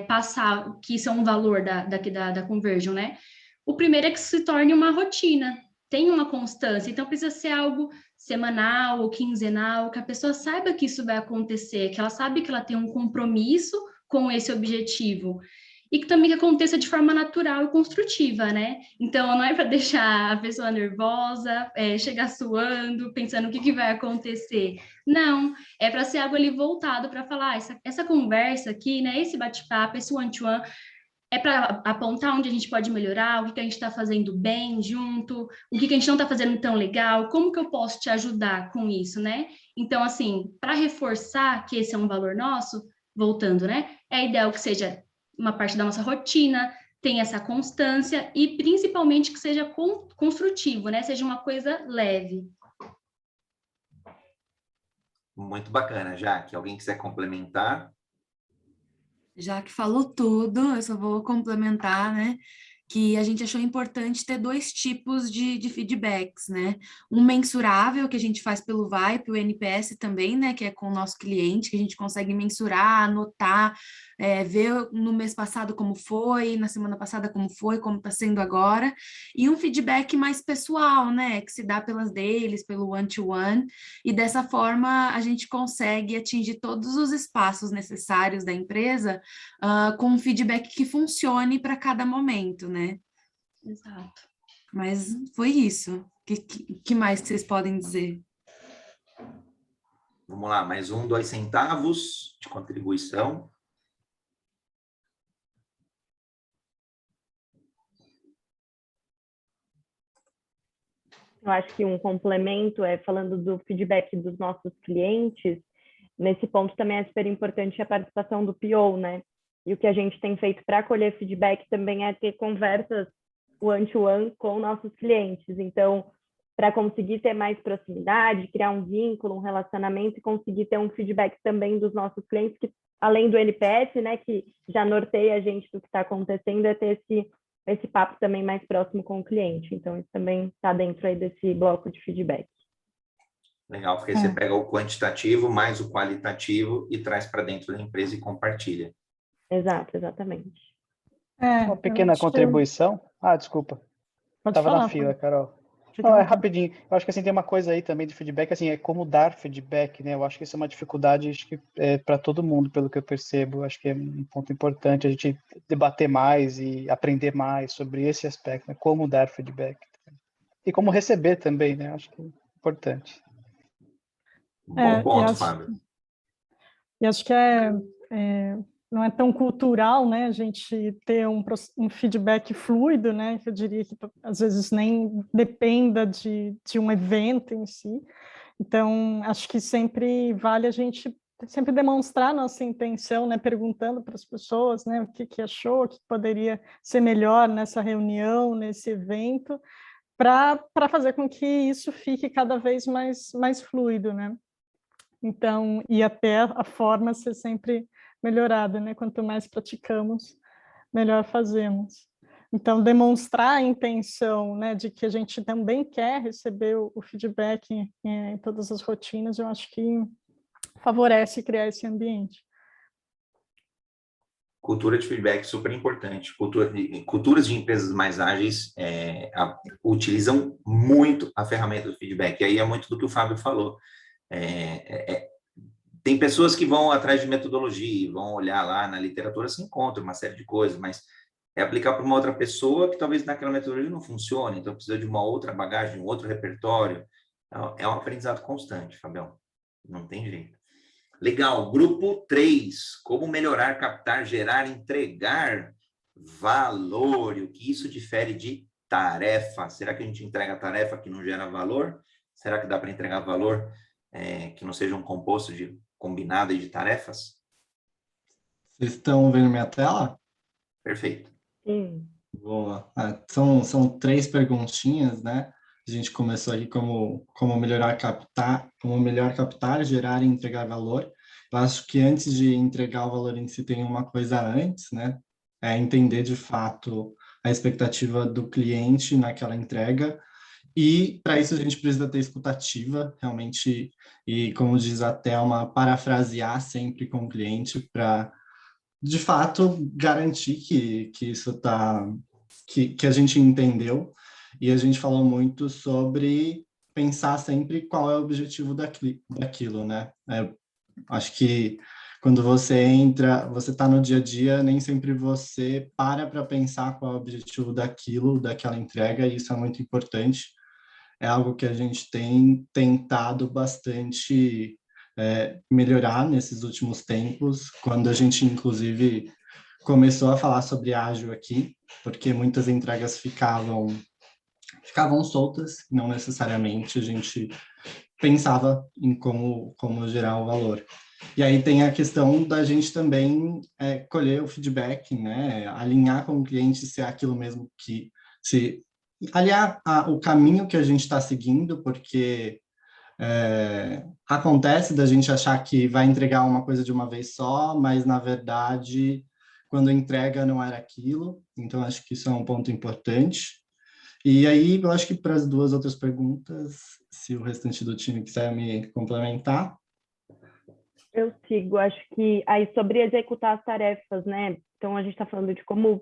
passar que isso é um valor da conversion, né? O primeiro é que se torne uma rotina, tem uma constância. Então, precisa ser algo semanal ou quinzenal, que a pessoa saiba que isso vai acontecer, que ela sabe que ela tem um compromisso com esse objetivo. E que também aconteça de forma natural e construtiva, né? Então, não é para deixar a pessoa nervosa, chegar suando, pensando o que vai acontecer. Não, é para ser algo ali voltado para falar, essa conversa aqui, né? Esse bate-papo, esse one-to-one, É para apontar onde a gente pode melhorar, o que a gente está fazendo bem junto, o que a gente não está fazendo tão legal, como que eu posso te ajudar com isso, né? Então, assim, para reforçar que esse é um valor nosso, voltando, né? É ideal que seja uma parte da nossa rotina, tenha essa constância e principalmente que seja construtivo, né? Seja uma coisa leve. Muito bacana, Jaque. Alguém quiser complementar? Já que falou tudo, eu só vou complementar, né? Que a gente achou importante ter dois tipos de feedbacks, né? Um mensurável, que a gente faz pelo VIPE, o NPS também, né? Que é com o nosso cliente, que a gente consegue mensurar, anotar, ver no mês passado como foi, na semana passada como foi, como está sendo agora. E um feedback mais pessoal, né? Que se dá pelas dailies, pelo one-to-one. E dessa forma, a gente consegue atingir todos os espaços necessários da empresa com um feedback que funcione para cada momento, né? Exato. Mas foi isso. Que mais vocês podem dizer? Vamos lá, mais 2 centavos de contribuição. Eu acho que um complemento falando do feedback dos nossos clientes, nesse ponto também é super importante a participação do PO, né? E o que a gente tem feito para colher feedback também é ter conversas one-to-one com nossos clientes. Então, para conseguir ter mais proximidade, criar um vínculo, um relacionamento e conseguir ter um feedback também dos nossos clientes, que além do NPS, né, que já norteia a gente do que está acontecendo, é ter esse papo também mais próximo com o cliente. Então, isso também está dentro aí desse bloco de feedback. Legal, porque você pega o quantitativo mais o qualitativo e traz para dentro da empresa e compartilha. Exato, exatamente. Uma pequena contribuição. Desculpa. Estava na fila, Carol. Não, rapidinho. Eu acho que assim, tem uma coisa aí também de feedback, assim, é como dar feedback, né? Eu acho que isso é uma dificuldade, acho que para todo mundo, pelo que eu percebo. Acho que é um ponto importante a gente debater mais e aprender mais sobre esse aspecto, né? Como dar feedback. E como receber também, né? Acho que é importante. Bom ponto, Fábio. E acho que não é tão cultural, né, a gente ter um feedback fluido, né, que eu diria que às vezes nem dependa de um evento em si. Então, acho que sempre vale a gente sempre demonstrar nossa intenção, né, perguntando para as pessoas, né, o que achou, o que poderia ser melhor nessa reunião, nesse evento, para fazer com que isso fique cada vez mais fluido, né. Então, e até a forma ser sempre melhorada, né? Quanto mais praticamos, melhor fazemos. Então, demonstrar a intenção, né, de que a gente também quer receber o feedback em todas as rotinas, eu acho que favorece criar esse ambiente. Cultura de feedback super importante. Culturas de empresas mais ágeis utilizam muito a ferramenta do feedback. E aí é muito do que o Fábio falou. Tem pessoas que vão atrás de metodologia, vão olhar lá na literatura, se encontra uma série de coisas, mas é aplicar para uma outra pessoa que talvez naquela metodologia não funcione, então precisa de uma outra bagagem, um outro repertório. É um aprendizado constante, Fabião. Não tem jeito. Legal. Grupo 3. Como melhorar, captar, gerar, entregar valor. E o que isso difere de tarefa? Será que a gente entrega tarefa que não gera valor? Será que dá para entregar valor que não seja um composto de combinado de tarefas? Vocês estão vendo minha tela? Perfeito. Boa. São 3 perguntinhas, né? A gente começou aqui como melhor captar, gerar e entregar valor. Eu acho que antes de entregar o valor em si, tem uma coisa antes, né? É entender de fato a expectativa do cliente naquela entrega. E, para isso, a gente precisa ter escutativa, realmente, e, como diz a Thelma, parafrasear sempre com o cliente para, de fato, garantir que isso que a gente entendeu. E a gente falou muito sobre pensar sempre qual é o objetivo daquilo, né? Acho que quando você entra, você está no dia a dia, nem sempre você para pensar qual é o objetivo daquela entrega, e isso é muito importante. É algo que a gente tem tentado bastante melhorar nesses últimos tempos, quando a gente, inclusive, começou a falar sobre ágil aqui, porque muitas entregas ficavam soltas, não necessariamente a gente pensava em como gerar o valor. E aí tem a questão da gente também colher o feedback, né? Alinhar com o cliente se é aquilo mesmo que... aliar o caminho que a gente está seguindo, porque acontece da gente achar que vai entregar uma coisa de uma vez só, mas, na verdade, quando entrega não era aquilo. Então, acho que isso é um ponto importante. E aí, eu acho que para as duas outras perguntas, se o restante do time quiser me complementar. Eu sigo, acho que aí sobre executar as tarefas, né? Então, a gente está falando de como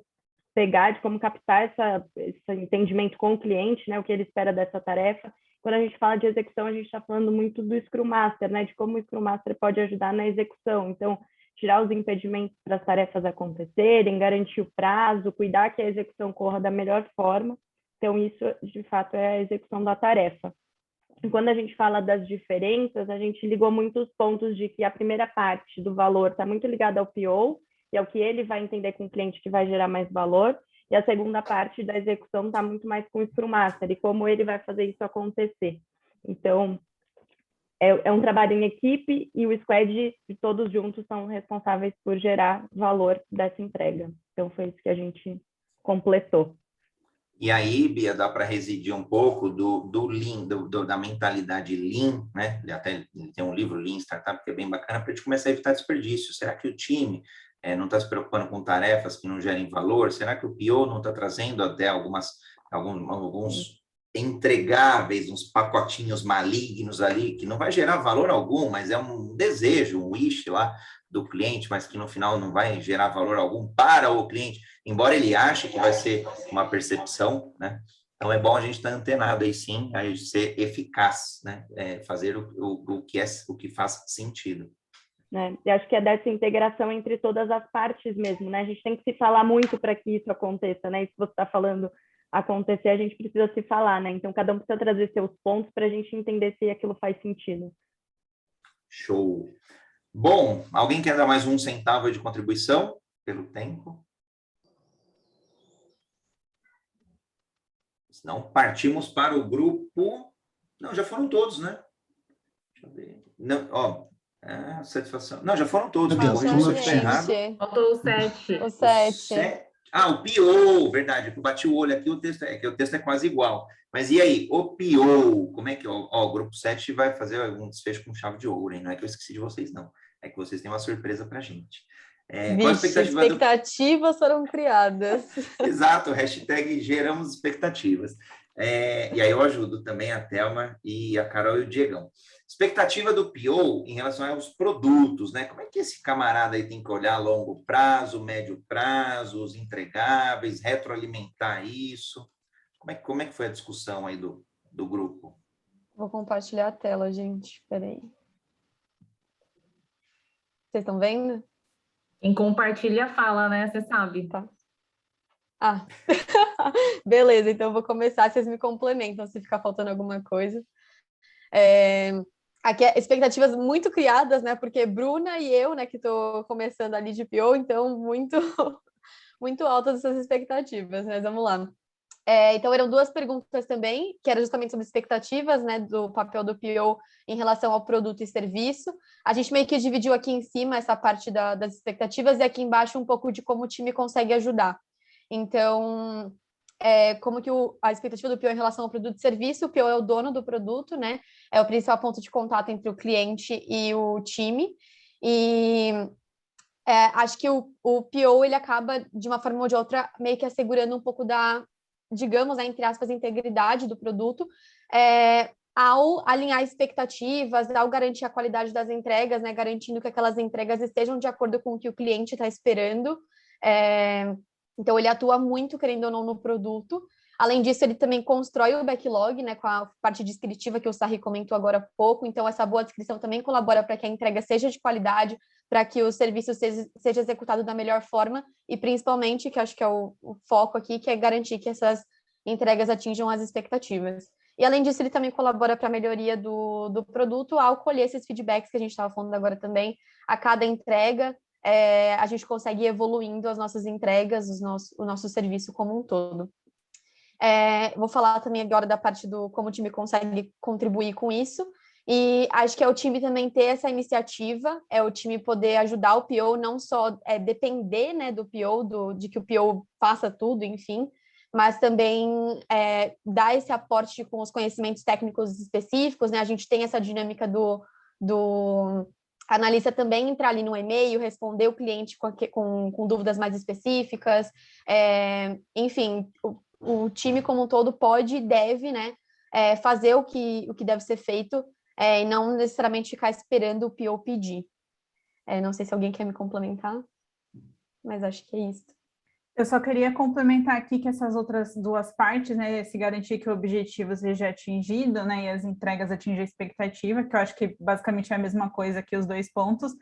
pegar, de como captar esse entendimento com o cliente, né? O que ele espera dessa tarefa. Quando a gente fala de execução, a gente está falando muito do Scrum Master, né? De como o Scrum Master pode ajudar na execução. Então, tirar os impedimentos para as tarefas acontecerem, garantir o prazo, cuidar que a execução corra da melhor forma. Então, isso, de fato, é a execução da tarefa. E quando a gente fala das diferenças, a gente ligou muitos pontos de que a primeira parte do valor está muito ligada ao PO, e é o que ele vai entender com o cliente que vai gerar mais valor, e a segunda parte da execução está muito mais com o Scrum Master, e como ele vai fazer isso acontecer. Então, é um trabalho em equipe, e o squad, todos juntos, são responsáveis por gerar valor dessa entrega. Então, foi isso que a gente completou. E aí, Bia, dá para residir um pouco do Lean, da mentalidade Lean, né? Ele tem um livro Lean Startup que é bem bacana para a gente começar a evitar desperdício. Será que o time não está se preocupando com tarefas que não gerem valor? Será que o PO não está trazendo até alguns entregáveis, uns pacotinhos malignos ali, que não vai gerar valor algum, mas é um desejo, um wish lá do cliente, mas que no final não vai gerar valor algum para o cliente, embora ele ache que vai ser uma percepção, né? Então é bom a gente estar antenado aí sim, a gente ser eficaz, né? Fazer o que faz sentido. Eu acho que é dessa integração entre todas as partes mesmo, né? A gente tem que se falar muito para que isso aconteça, né? E se você está falando acontecer, a gente precisa se falar, né? Então, cada um precisa trazer seus pontos para a gente entender se aquilo faz sentido. Show! Bom, alguém quer dar mais 1 centavo de contribuição pelo tempo? Senão, partimos para o grupo... Não, já foram todos, né? Deixa eu ver. Não, ó, satisfação... Não, já foram todos. Faltou o 7. O 7. O PO, verdade. Eu bati o olho aqui, o texto é quase igual. Mas e aí, o PO, como é que... o grupo 7 vai fazer um desfecho com chave de ouro, hein? Não é que eu esqueci de vocês, não. É que vocês têm uma surpresa pra gente. Qual a expectativas foram criadas. Exato, hashtag geramos expectativas. E aí eu ajudo também a Thelma e a Carol e o Diegão. Expectativa do PO em relação aos produtos, né? Como é que esse camarada aí tem que olhar a longo prazo, médio prazo, os entregáveis, retroalimentar isso? Como é que foi a discussão aí do grupo? Vou compartilhar a tela, gente. Peraí. Vocês estão vendo? Quem compartilha fala, né? Você sabe. Tá. Beleza, então eu vou começar, vocês me complementam se ficar faltando alguma coisa. Aqui expectativas muito criadas, né? Porque Bruna e eu, né, que estou começando ali de PO, então muito, muito altas essas expectativas, mas vamos lá. Então, eram 2 perguntas também, que era justamente sobre expectativas, né, do papel do PO em relação ao produto e serviço. A gente meio que dividiu aqui em cima essa parte das expectativas e aqui embaixo um pouco de como o time consegue ajudar. Então, como que a expectativa do PO em relação ao produto e serviço, o PO é o dono do produto, né, é o principal ponto de contato entre o cliente e o time, e acho que o PO, ele acaba, de uma forma ou de outra, meio que assegurando um pouco digamos, entre aspas, integridade do produto, ao alinhar expectativas, ao garantir a qualidade das entregas, né, garantindo que aquelas entregas estejam de acordo com o que o cliente está esperando. Então, ele atua muito, querendo ou não, no produto. Além disso, ele também constrói o backlog, né, com a parte descritiva que o Sarri comentou agora há pouco. Então, essa boa descrição também colabora para que a entrega seja de qualidade, para que o serviço seja executado da melhor forma e, principalmente, que acho que é o foco aqui, que é garantir que essas entregas atinjam as expectativas. E, além disso, ele também colabora para a melhoria do produto ao colher esses feedbacks que a gente estava falando agora também, a cada entrega, a gente consegue ir evoluindo as nossas entregas, o nosso serviço como um todo. Vou falar também agora da parte do como o time consegue contribuir com isso, e acho que é o time também ter essa iniciativa, é o time poder ajudar o PO, não só depender, né, do PO, de que o PO faça tudo, enfim, mas também dar esse aporte com os conhecimentos técnicos específicos, né? A gente tem essa dinâmica do analista também entrar ali no e-mail, responder o cliente com dúvidas mais específicas, enfim, o time como um todo pode e deve, né, fazer o que deve ser feito, e não necessariamente ficar esperando o PO pedir. Não sei se alguém quer me complementar, mas acho que é isso. Eu só queria complementar aqui que essas outras duas partes, né, se garantir que o objetivo seja atingido, né, e as entregas atingem a expectativa, que eu acho que basicamente é a mesma coisa que os 2 pontos,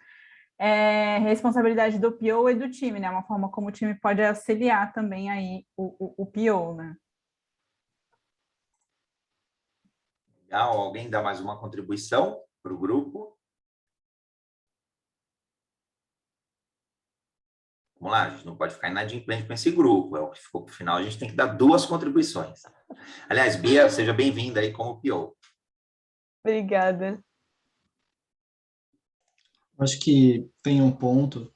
responsabilidade do PO e do time, né, uma forma como o time pode auxiliar também aí o PO, né. Legal, alguém dá mais uma contribuição para o grupo? Vamos lá, a gente não pode ficar inadimplente com esse grupo, é o que ficou para o final, a gente tem que dar 2 contribuições. Aliás, Bia, seja bem-vinda aí como PO. Obrigada. Acho que tem um ponto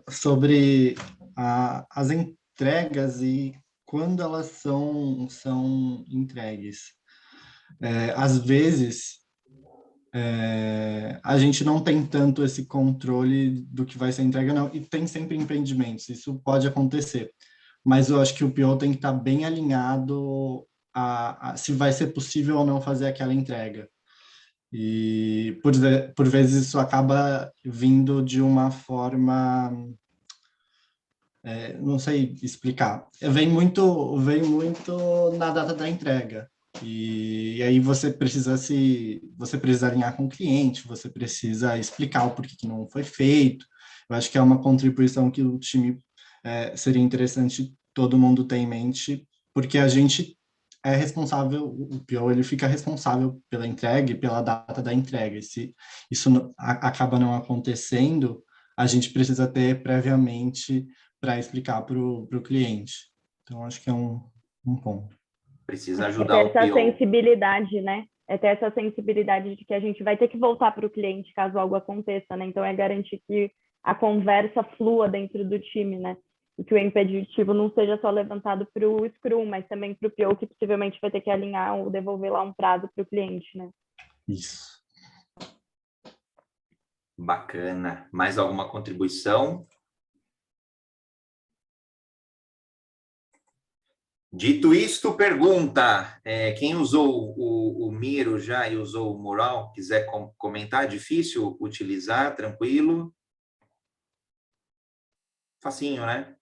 sobre as entregas e quando elas são entregues. Às vezes, a gente não tem tanto esse controle do que vai ser entregue, não, e tem sempre impedimentos, isso pode acontecer, mas eu acho que o PO tem que estar bem alinhado a se vai ser possível ou não fazer aquela entrega. E, por vezes, isso acaba vindo de uma forma... não sei explicar. Vem muito na data da entrega. E aí você precisa alinhar com o cliente, você precisa explicar o porquê que não foi feito. Eu acho que é uma contribuição que o time seria interessante todo mundo ter em mente, porque a gente é responsável, o PO ele fica responsável pela entrega e pela data da entrega. E se isso acaba não acontecendo, a gente precisa ter previamente para explicar para o cliente. Então, acho que é um ponto. Precisa ajudar o PO. Essa sensibilidade, né? Ter essa sensibilidade de que a gente vai ter que voltar para o cliente caso algo aconteça, né? Então, é garantir que a conversa flua dentro do time, né? E que o impeditivo não seja só levantado para o Scrum, mas também para o PO, que possivelmente vai ter que alinhar ou devolver lá um prazo para o cliente, né? Isso. Bacana. Mais alguma contribuição? Dito isto, pergunta, quem usou o Miro já e usou o Mural, quiser comentar, difícil utilizar, tranquilo? Facinho, né?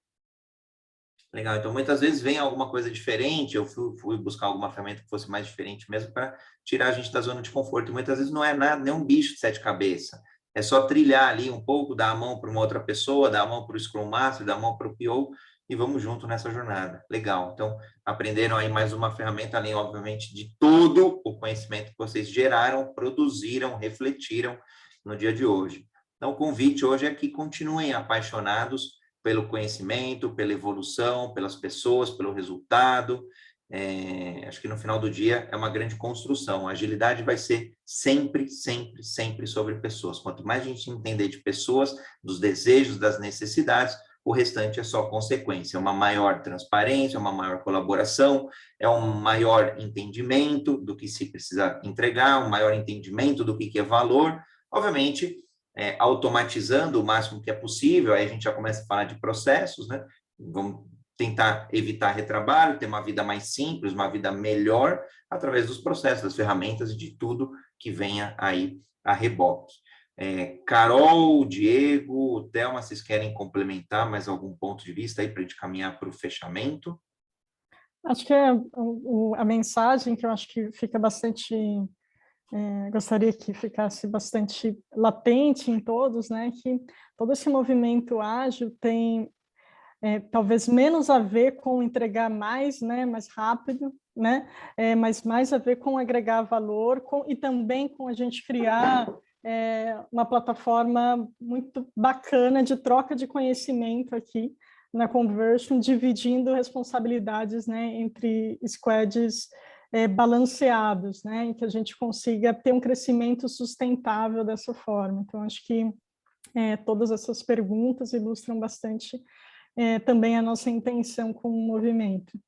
Legal, então muitas vezes vem alguma coisa diferente, eu fui buscar alguma ferramenta que fosse mais diferente mesmo para tirar a gente da zona de conforto, e muitas vezes não é nada, nem um bicho de 7 cabeças, é só trilhar ali um pouco, dar a mão para uma outra pessoa, dar a mão para o Scrum Master, dar a mão para o PO, e vamos junto nessa jornada. Legal, então aprenderam aí mais uma ferramenta, além obviamente de todo o conhecimento que vocês geraram, produziram, refletiram no dia de hoje. Então o convite hoje é que continuem apaixonados pelo conhecimento, pela evolução, pelas pessoas, pelo resultado. Acho que no final do dia é uma grande construção. A agilidade vai ser sempre, sempre, sempre sobre pessoas. Quanto mais a gente entender de pessoas, dos desejos, das necessidades, o restante é só consequência. Uma maior transparência, uma maior colaboração, é um maior entendimento do que se precisa entregar, um maior entendimento do que é valor. Obviamente, automatizando o máximo que é possível, aí a gente já começa a falar de processos, né? Vamos tentar evitar retrabalho, ter uma vida mais simples, uma vida melhor, através dos processos, das ferramentas e de tudo que venha aí a reboque. Carol, Diego, Thelma, vocês querem complementar mais algum ponto de vista aí para a gente caminhar para o fechamento? Acho que a mensagem que eu acho que fica bastante... gostaria que ficasse bastante latente em todos, né, que todo esse movimento ágil tem talvez menos a ver com entregar mais, né, mais rápido, né, mas mais a ver com agregar valor e também com a gente criar uma plataforma muito bacana de troca de conhecimento aqui na Conversion, dividindo responsabilidades, né, entre squads balanceados, né, em que a gente consiga ter um crescimento sustentável dessa forma. Então, acho que todas essas perguntas ilustram bastante também a nossa intenção com o movimento.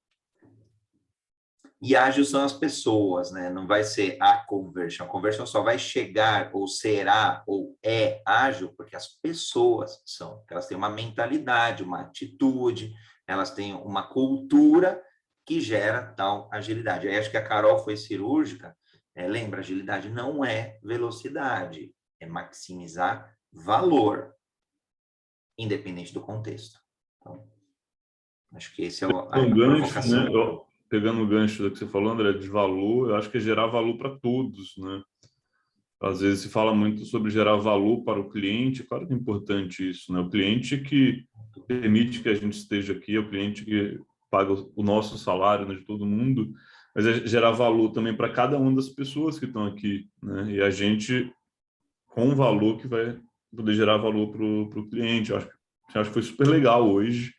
E ágil são as pessoas, né? Não vai ser a conversion. A conversion só vai chegar, ou será, ou é ágil, porque as pessoas são. Elas têm uma mentalidade, uma atitude, elas têm uma cultura que gera tal agilidade. Aí acho que a Carol foi cirúrgica. Lembra, agilidade não é velocidade, é maximizar valor, independente do contexto. Então, acho que esse é a provocação. Né? Pegando o gancho do que você falou, André, de valor, eu acho que é gerar valor para todos, né? Às vezes se fala muito sobre gerar valor para o cliente, claro que é importante isso, né? O cliente que permite que a gente esteja aqui, é o cliente que paga o nosso salário, né, de todo mundo, mas é gerar valor também para cada uma das pessoas que estão aqui, né? E a gente, com valor, que vai poder gerar valor para o cliente. Eu acho que foi super legal hoje,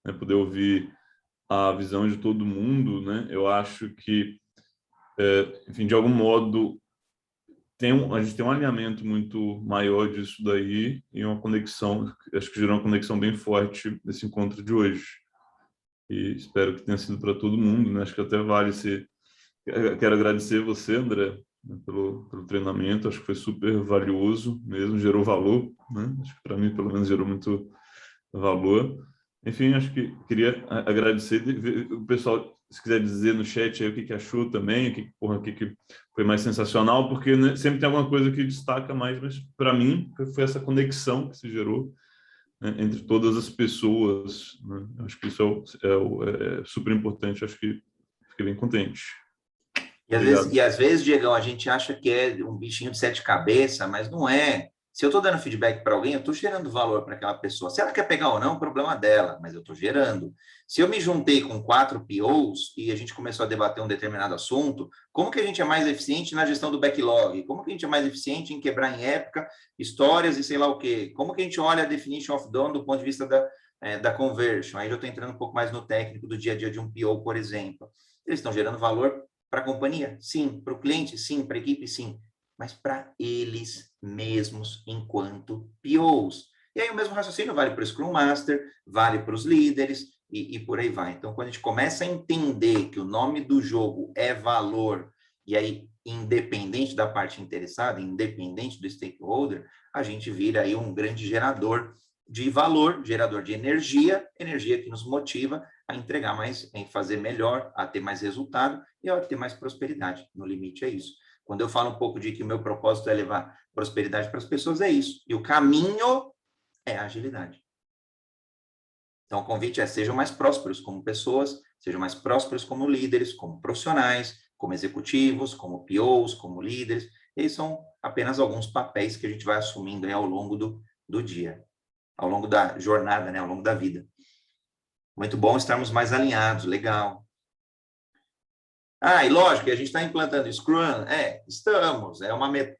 né, poder ouvir a visão de todo mundo, né? Eu acho que, enfim, de algum modo, a gente tem um alinhamento muito maior disso daí e uma conexão, acho que gerou uma conexão bem forte nesse encontro de hoje. E espero que tenha sido para todo mundo, né? Acho que até vale ser... Quero agradecer você, André, né, pelo treinamento, acho que foi super valioso mesmo, gerou valor, né? Acho que para mim, pelo menos, gerou muito valor. Enfim, acho que queria agradecer o pessoal, se quiser dizer no chat aí o que achou também, o que foi mais sensacional, porque, né, sempre tem alguma coisa que destaca mais, mas para mim foi essa conexão que se gerou, né, entre todas as pessoas, né? Acho que isso é super importante, acho que fiquei bem contente. E às vezes, Diegão, a gente acha que é um bichinho de 7 cabeças, mas não é. Se eu estou dando feedback para alguém, eu estou gerando valor para aquela pessoa. Se ela quer pegar ou não, é um problema dela, mas eu estou gerando. Se eu me juntei com 4 POs e a gente começou a debater um determinado assunto, como que a gente é mais eficiente na gestão do backlog? Como que a gente é mais eficiente em quebrar em época histórias e sei lá o quê? Como que a gente olha a definition of done do ponto de vista da conversion? Aí eu estou entrando um pouco mais no técnico do dia a dia de um PO, por exemplo. Eles estão gerando valor para a companhia? Sim. Para o cliente? Sim. Para a equipe? Sim. Mas para eles mesmos enquanto POs. E aí o mesmo raciocínio vale para o Scrum Master, vale para os líderes e por aí vai. Então, quando a gente começa a entender que o nome do jogo é valor, e aí, independente da parte interessada, independente do stakeholder, a gente vira aí um grande gerador de valor, gerador de energia que nos motiva a entregar mais, a fazer melhor, a ter mais resultado e a ter mais prosperidade. No limite é isso. Quando eu falo um pouco de que o meu propósito é levar prosperidade para as pessoas, é isso. E o caminho é a agilidade. Então, o convite é: sejam mais prósperos como pessoas, sejam mais prósperos como líderes, como profissionais, como executivos, como POs, como líderes. Esses são apenas alguns papéis que a gente vai assumindo aí ao longo do dia, ao longo da jornada, né, ao longo da vida. Muito bom estarmos mais alinhados, legal. E lógico que a gente está implantando Scrum, estamos, é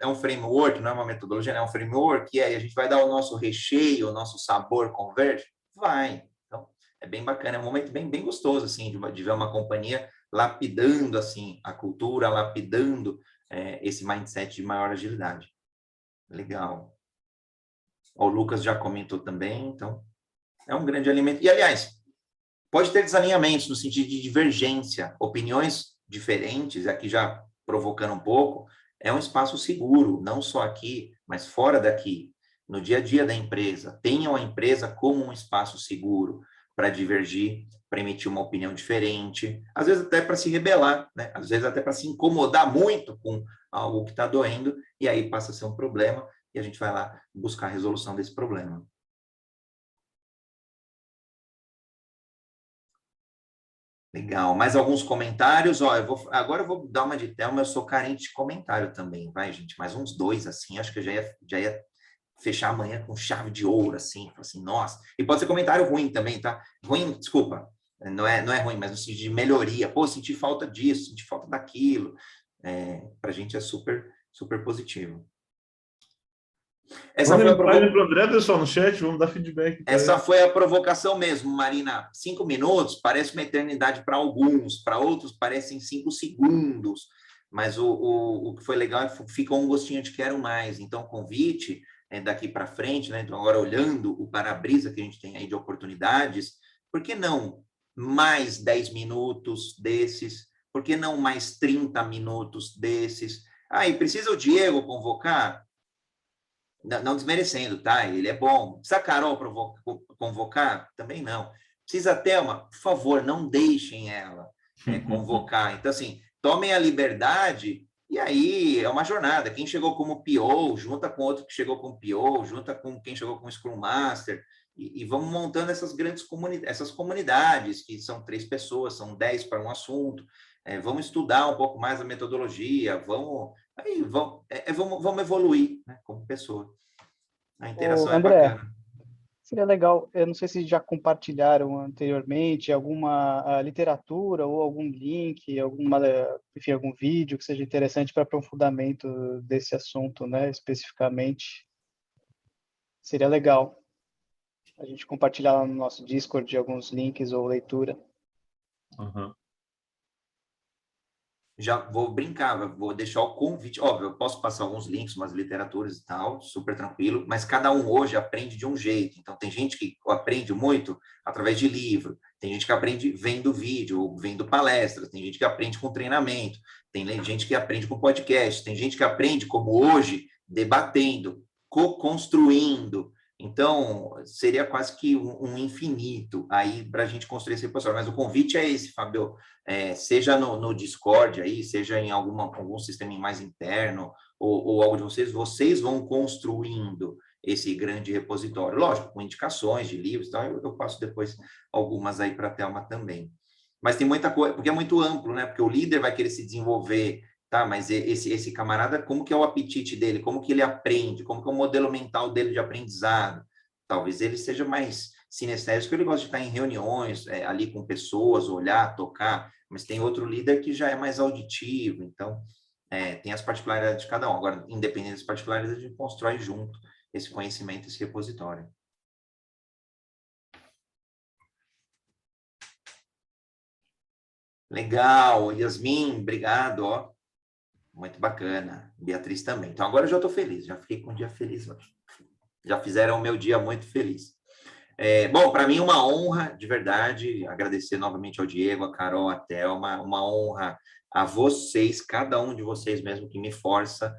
um framework, não é uma metodologia, é um framework, e aí a gente vai dar o nosso recheio, o nosso sabor converge? Vai. Então, é bem bacana, é um momento bem gostoso, assim, de ver uma companhia lapidando, assim, a cultura, lapidando esse mindset de maior agilidade. Legal. O Lucas já comentou também, então, é um grande alimento. E, aliás, pode ter desalinhamentos no sentido de divergência, opiniões diferentes, aqui já provocando um pouco, é um espaço seguro, não só aqui, mas fora daqui, no dia a dia da empresa. Tenham a empresa como um espaço seguro para divergir, para emitir uma opinião diferente, às vezes até para se rebelar, né? Às vezes até para se incomodar muito com algo que está doendo, e aí passa a ser um problema, e a gente vai lá buscar a resolução desse problema. Legal. Mais alguns comentários? Agora eu vou dar uma de Thelma, eu sou carente de comentário também, vai, gente? Mais uns 2, assim, acho que eu já ia fechar amanhã com chave de ouro, assim, nossa. E pode ser comentário ruim também, tá? Ruim, desculpa, não é ruim, mas no sentido de melhoria. Pô, senti falta disso, senti falta daquilo. Para a gente é super, super positivo. Essa foi a Para o André, pessoal, no chat, vamos dar feedback. Essa foi a provocação mesmo, Marina. 5 minutos parece uma eternidade para alguns, para outros parecem 5 segundos, mas o que foi legal é que ficou um gostinho de quero mais. Então, o convite daqui para frente, né? Então, agora olhando o para-brisa que a gente tem aí de oportunidades, por que não mais 10 minutos desses? Por que não mais 30 minutos desses? E precisa o Diego convocar? Não desmerecendo, tá? Ele é bom. Precisa a Carol convocar? Também não. Precisa a Thelma? Por favor, não deixem ela convocar. Então, assim, tomem a liberdade e aí é uma jornada. Quem chegou como PO, junta com outro que chegou como PO, junta com quem chegou como Scrum Master e vamos montando essas grandes essas comunidades, que são 3 pessoas, são 10 para um assunto. Vamos estudar um pouco mais a metodologia, vamos evoluir, né, como pessoa. A interação André, bacana. Seria legal, eu não sei se já compartilharam anteriormente alguma literatura ou algum link, enfim, algum vídeo que seja interessante para aprofundamento desse assunto, né, especificamente. Seria legal a gente compartilhar lá no nosso Discord alguns links ou leitura. Uhum. Já vou brincar, vou deixar o convite. Óbvio, eu posso passar alguns links, umas literaturas e tal, super tranquilo, mas cada um hoje aprende de um jeito. Então, tem gente que aprende muito através de livro, tem gente que aprende vendo vídeo, ou vendo palestras, tem gente que aprende com treinamento, tem gente que aprende com podcast, tem gente que aprende, como hoje, debatendo, co-construindo. Então, seria quase que um infinito aí para a gente construir esse repositório. Mas o convite é esse, Fábio, seja no Discord aí, seja em algum sistema mais interno, ou algo de vocês vão construindo esse grande repositório. Lógico, com indicações de livros, então eu passo depois algumas aí para a Thelma também. Mas tem muita coisa, porque é muito amplo, né? Porque o líder vai querer se desenvolver, tá? Mas esse camarada, como que é o apetite dele? Como que ele aprende? Como que é o modelo mental dele de aprendizado? Talvez ele seja mais sinestésico, ele gosta de estar em reuniões, ali com pessoas, olhar, tocar, mas tem outro líder que já é mais auditivo, então tem as particularidades de cada um. Agora, independente das particularidades, a gente constrói junto esse conhecimento, esse repositório. Legal, Yasmin, obrigado, ó. Muito bacana. Beatriz também. Então, agora eu já estou feliz. Já fiquei com um dia feliz hoje. Já fizeram o meu dia muito feliz. Bom, para mim, uma honra, de verdade, agradecer novamente ao Diego, a Carol, a Thelma. Uma honra a vocês, cada um de vocês mesmo que me força,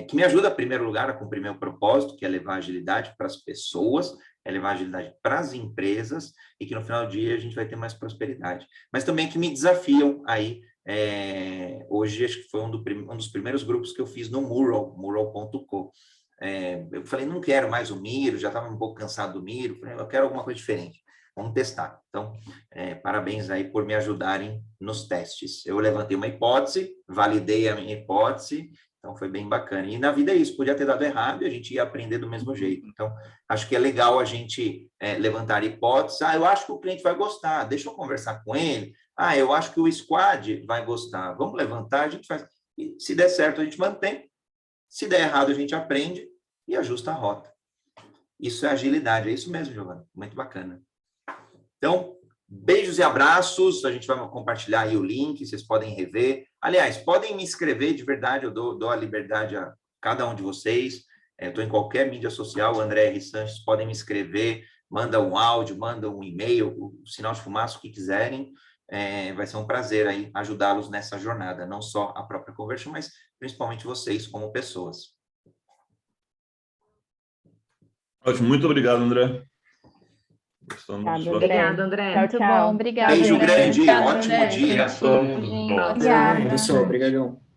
que me ajuda, em primeiro lugar, a cumprir meu propósito, que é levar agilidade para as pessoas, é levar agilidade para as empresas, e que no final do dia a gente vai ter mais prosperidade. Mas também que me desafiam aí. Hoje, acho que foi um dos primeiros grupos que eu fiz no mural.com. Eu falei, não quero mais o Miro, já estava um pouco cansado do Miro, falei, eu quero alguma coisa diferente, vamos testar. Então, parabéns aí por me ajudarem nos testes. Eu levantei uma hipótese, validei a minha hipótese, então foi bem bacana. E na vida é isso, podia ter dado errado e a gente ia aprender do mesmo jeito. Então, acho que é legal a gente levantar hipóteses. Eu acho que o cliente vai gostar, deixa eu conversar com ele. Eu acho que o squad vai gostar. Vamos levantar, a gente faz. E se der certo, a gente mantém. Se der errado, a gente aprende e ajusta a rota. Isso é agilidade. É isso mesmo, Giovana. Muito bacana. Então, beijos e abraços. A gente vai compartilhar aí o link. Vocês podem rever. Aliás, podem me escrever de verdade. Eu dou a liberdade a cada um de vocês. Estou em qualquer mídia social. André R. Sanches, podem me escrever. Manda um áudio, manda um e-mail, o sinal de fumaça, o que quiserem. Vai ser um prazer aí ajudá-los nessa jornada, não só a própria Conversion, mas principalmente vocês como pessoas. Ótimo, muito obrigado, André. Obrigado, André. Muito bom, obrigado. Beijo André. grande, Obrigado, ótimo André. dia. Obrigada. Pessoal, obrigadão.